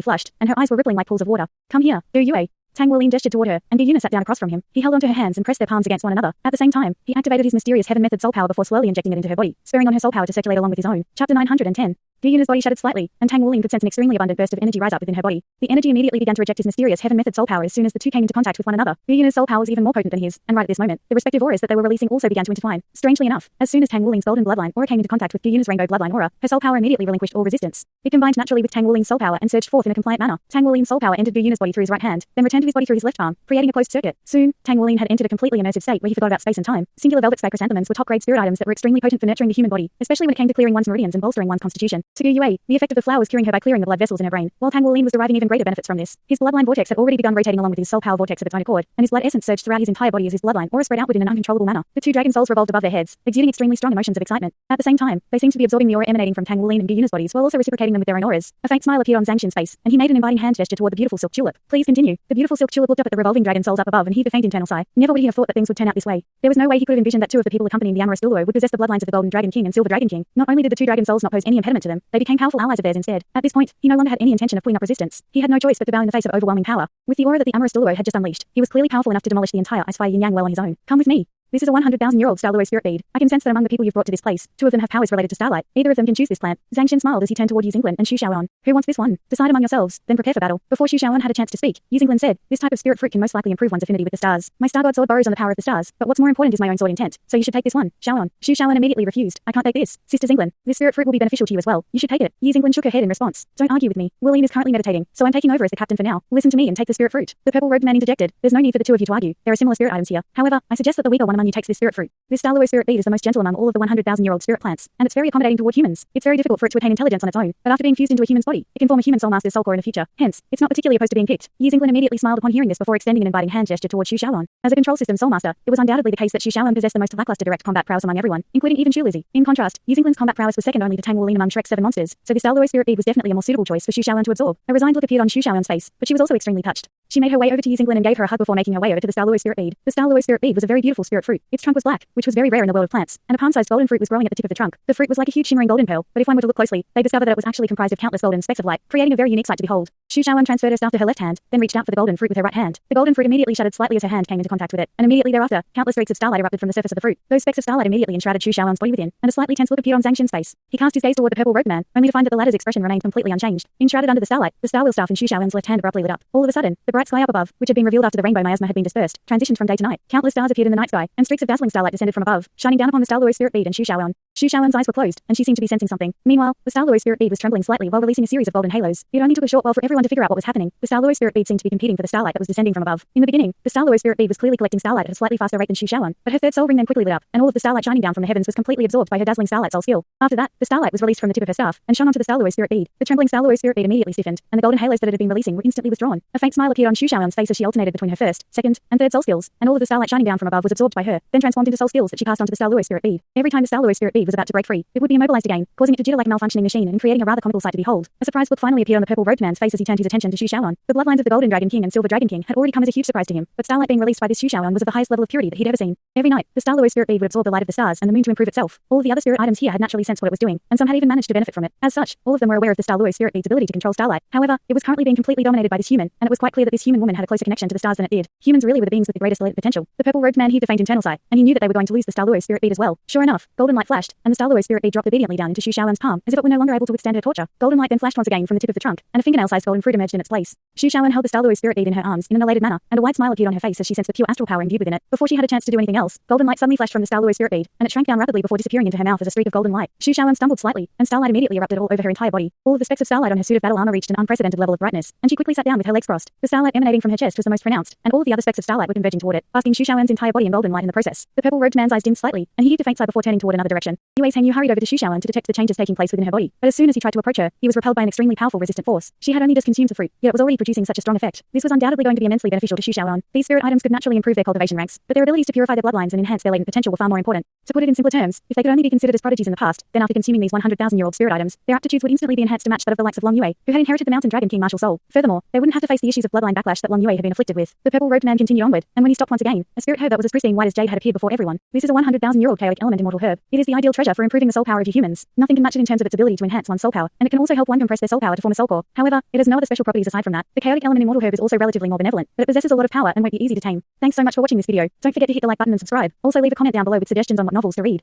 flushed, and her eyes were rippling like pools of water. Come here, Gu Yue. Tang Wuling gestured toward her, and Gu Yuna sat down across from him. He held onto her hands and pressed their palms against one another. At the same time, he activated his mysterious heaven method soul power before slowly injecting it into her body, spurring on her soul power to circulate along with his own. Chapter 910. Gu Yuna's body shuddered slightly, and Tang Wuling could sense an extremely abundant burst of energy rise up within her body. The energy immediately began to reject his mysterious heaven method soul power as soon as the two came into contact with one another. Gu Yuna's soul power was even more potent than his, and right at this moment, the respective auras that they were releasing also began to intertwine. Strangely enough, as soon as Tang Wuling's golden bloodline aura came into contact with Gu Yuna's rainbow bloodline aura, her soul power immediately relinquished all resistance. It combined naturally with Tang Wuling's soul power and surged forth in a compliant manner. Tang Wuling's soul power entered Gu Yuna's body through his right hand, then returned to his body through his left arm, creating a closed circuit. Soon, Tang Wuling had entered a completely immersive state where he forgot about space and time. Singular velvet sky chrysanthemums were top-grade spirit items that were extremely potent for nurturing the human body, especially when it came to clearing one's meridians and bolstering one's constitution. To Gu Yue, the effect of the flower was curing her by clearing the blood vessels in her brain, while Tang Wuling was deriving even greater benefits from this. His bloodline vortex had already begun rotating along with his soul power vortex of its own accord, and his blood essence surged throughout his entire body as his bloodline aura spread outward in an uncontrollable manner. The two dragon souls revolved above their heads, exuding extremely strong emotions of excitement. At the same time, they seemed to be absorbing the aura emanating from Tang Wuling and Gu Yuna's bodies while also reciprocating them with their own auras. A faint smile appeared on Zhang Xin's face, and he made an inviting hand gesture toward the beautiful silk tulip. Please continue. The beautiful silk tulip looked up at the revolving dragon souls up above and heaved a faint internal sigh. Never would he have thought that things would turn out this way. There was no way he could have envisioned that two of the people accompanying the amorous Douluo would possess the bloodlines of the Golden Dragon King and Silver Dragon King. Not only did the two dragon souls not pose any impediment to them, they became powerful allies of theirs instead. At this point, he no longer had any intention of putting up resistance. He had no choice but to bow in the face of overwhelming power. With the aura that the amorous Douluo had just unleashed, he was clearly powerful enough to demolish the entire Icefire yin-yang well on his own. Come with me. This is a 100,000-year-old Star Dou spirit bead. I can sense that among the people you've brought to this place, two of them have powers related to starlight. Either of them can choose this plant. Zhang Xin smiled as he turned toward Yu Xinglan and Xu Xiaoan. Who wants this one? Decide among yourselves, then prepare for battle. Before Xu Xiaoan had a chance to speak, Yu Xinglan said, this type of spirit fruit can most likely improve one's affinity with the stars. My star god sword borrows on the power of the stars, but what's more important is my own sword intent. So you should take this one. Xiaoan. Xu Xiaoan immediately refused. I can't take this. Sister Xinglan, this spirit fruit will be beneficial to you as well. You should take it. Yu Xinglan shook her head in response. Don't argue with me. William is currently meditating, so I'm taking over as the captain for now. Listen to me and take the spirit fruit. The purple-robed man interjected. There's no need for the two of you to argue. There are similar spirit items here. However, I suggest that the weaker one among you takes this spirit fruit. This Star Dou spirit bead is the most gentle among all of the 100,000-year-old spirit plants, and it's very accommodating toward humans. It's very difficult for it to attain intelligence on its own, but after being fused into a human's body, it can form a human soul master's soul core in the future. Hence, it's not particularly opposed to being picked. Yu Xinglan immediately smiled upon hearing this before extending an inviting hand gesture toward Xu Xiaoan. As a control system soul master, it was undoubtedly the case that Xu Xiaoan possessed the most lackluster direct combat prowess among everyone, including even Xu Lizzie. In contrast, Yu Xinglan's combat prowess was second only to Tang Wuling among Shrek's 7 monsters, so this Star Dou spirit bead was definitely a more suitable choice for Xu Xiaoan to absorb. A resigned look appeared on Xu Xiaoan's face, but she was also extremely touched. She made her way over to Yu Xinglan and gave her a hug before making her way over to the Star Dou spirit bead. The Star Dou spirit bead was a very beautiful spirit fruit. Its trunk was black, which was very rare in the world of plants, and a palm-sized golden fruit was growing at the tip of the trunk. The fruit was like a huge shimmering golden pearl, but if one were to look closely, they discovered that it was actually comprised of countless golden specks of light, creating a very unique sight to behold. Xu Xiaoan transferred her staff to her left hand, then reached out for the golden fruit with her right hand. The golden fruit immediately shuddered slightly as her hand came into contact with it, and immediately thereafter, countless streaks of starlight erupted from the surface of the fruit. Those specks of starlight immediately enshrouded Xu Xiaoan's body within, and a slightly tense look appeared on Zhang Xin's face. He cast his gaze toward the purple-robed man, only to find that the latter's expression remained completely unchanged. Enshrouded under the starlight, the star wheel staff in Xu Xiaoan's left hand abruptly lit up. All of a sudden, the bright sky up above, which had been revealed after the rainbow miasma had been dispersed, transitioned from day to night. Countless stars appeared in the night sky, and streaks of dazzling starlight descended from above, shining down upon the Star Dou spirit bead and Xu Xiaoan. Xu Xiaoan's eyes were closed, and she seemed to be sensing something. Meanwhile, the Star Dou spirit bead was trembling slightly while releasing a series of golden halos. It only took a short while for everyone to figure out what was happening. The Star Dou spirit bead seemed to be competing for the starlight that was descending from above. In the beginning, the Star Dou spirit bead was clearly collecting starlight at a slightly faster rate than Xu Xiaoan, but her third soul ring then quickly lit up, and all of the starlight shining down from the heavens was completely absorbed by her dazzling starlight soul skill. After that, the starlight was released from the tip of her staff and shone onto the Star Dou spirit bead. The trembling Star Dou spirit bead immediately stiffened, and the golden halos that it had been releasing were instantly withdrawn. A faint smile appeared on Xu Xiaoan's face as she alternated between her first, second, and third soul skills, and all of the starlight shining down from above was absorbed by her, then transformed into soul skills that she passed onto the Star Dou spirit bead. Every time the Star Dou spirit bead was was about to break free, it would be immobilized again, causing it to jitter like a malfunctioning machine and creating a rather comical sight to behold. A surprised look finally appeared on the purple-robed man's face as he turned his attention to Xu Xiaoan. The bloodlines of the Golden Dragon King and Silver Dragon King had already come as a huge surprise to him, but starlight being released by this Xu Xiaoan was of the highest level of purity that he'd ever seen. Every night, the Douluo spirit bead would absorb the light of the stars and the moon to improve itself. All of the other spirit items here had naturally sensed what it was doing, and some had even managed to benefit from it. As such, all of them were aware of the Douluo spirit bead's ability to control starlight. However, it was currently being completely dominated by this human, and it was quite clear that this human woman had a closer connection to the stars than it did. Humans really were the beings with the greatest latent potential. The purple-robed man heaved a faint internal sigh, and he knew that they were going to lose the Douluo spirit bead as well. Sure enough, golden light flashed, and the Douluo spirit bead dropped obediently down into Xu Xiaoan's palm, as if it were no longer able to withstand her torture. Golden light then flashed once again from the tip of the trunk, and a fingernail-sized golden fruit emerged in its place. Xu Xiaoan held the Douluo spirit bead in her arms in an elated manner, and a wide smile appeared on her face as she sensed the pure astral power imbued within it. Before she had a chance to do anything else, golden light suddenly flashed from the Douluo spirit bead, and it shrank down rapidly before disappearing into her mouth as a streak of golden light. Xu Xiaoan stumbled slightly, and starlight immediately erupted all over her entire body. All of the specks of starlight on her suit of battle armor reached an unprecedented level of brightness, and she quickly sat down with her legs crossed. The starlight emanating from her chest was the most pronounced, and all of the other specks of starlight were converging toward it, basking Xu Xiaoan's entire body in golden light in the process. The purple-robed man's eyes dimmed slightly, and he heaved a faint sigh before turning toward another direction. Yue Heng hurried over to Xu Xiaoan to detect the changes taking place within her body, but as soon as he tried to approach her, he was repelled by an extremely powerful resistant force. She had only just consumed the fruit, yet it was already producing such a strong effect. This was undoubtedly going to be immensely beneficial to Xu Xiaoan. These spirit items could naturally improve their cultivation ranks, but their abilities to purify their bloodlines and enhance their latent potential were far more important. To put it in simpler terms, if they could only be considered as prodigies in the past, then after consuming these 100,000-year-old spirit items, their aptitudes would instantly be enhanced to match that of the likes of Long Yue, who had inherited the Mountain Dragon King martial soul. Furthermore, they wouldn't have to face the issues of bloodline backlash that Long Yue had been afflicted with. The purple-robed man continued onward, and when he stopped once again, a spirit herb that was as pristine white as jade had appeared before everyone. This is a 100,000-year-old chaotic element immortal herb. It is the ideal treasure for improving the soul power of you humans. Nothing can match it in terms of its ability to enhance one's soul power, and it can also help one compress their soul power to form a soul core. However, it has no other special properties aside from that. The chaotic element immortal herb is also relatively more benevolent, but it possesses a lot of power and won't be easy to tame. Thanks so much for watching this video. Don't forget to hit the like button and subscribe. Also leave a comment down below with suggestions on what novels to read.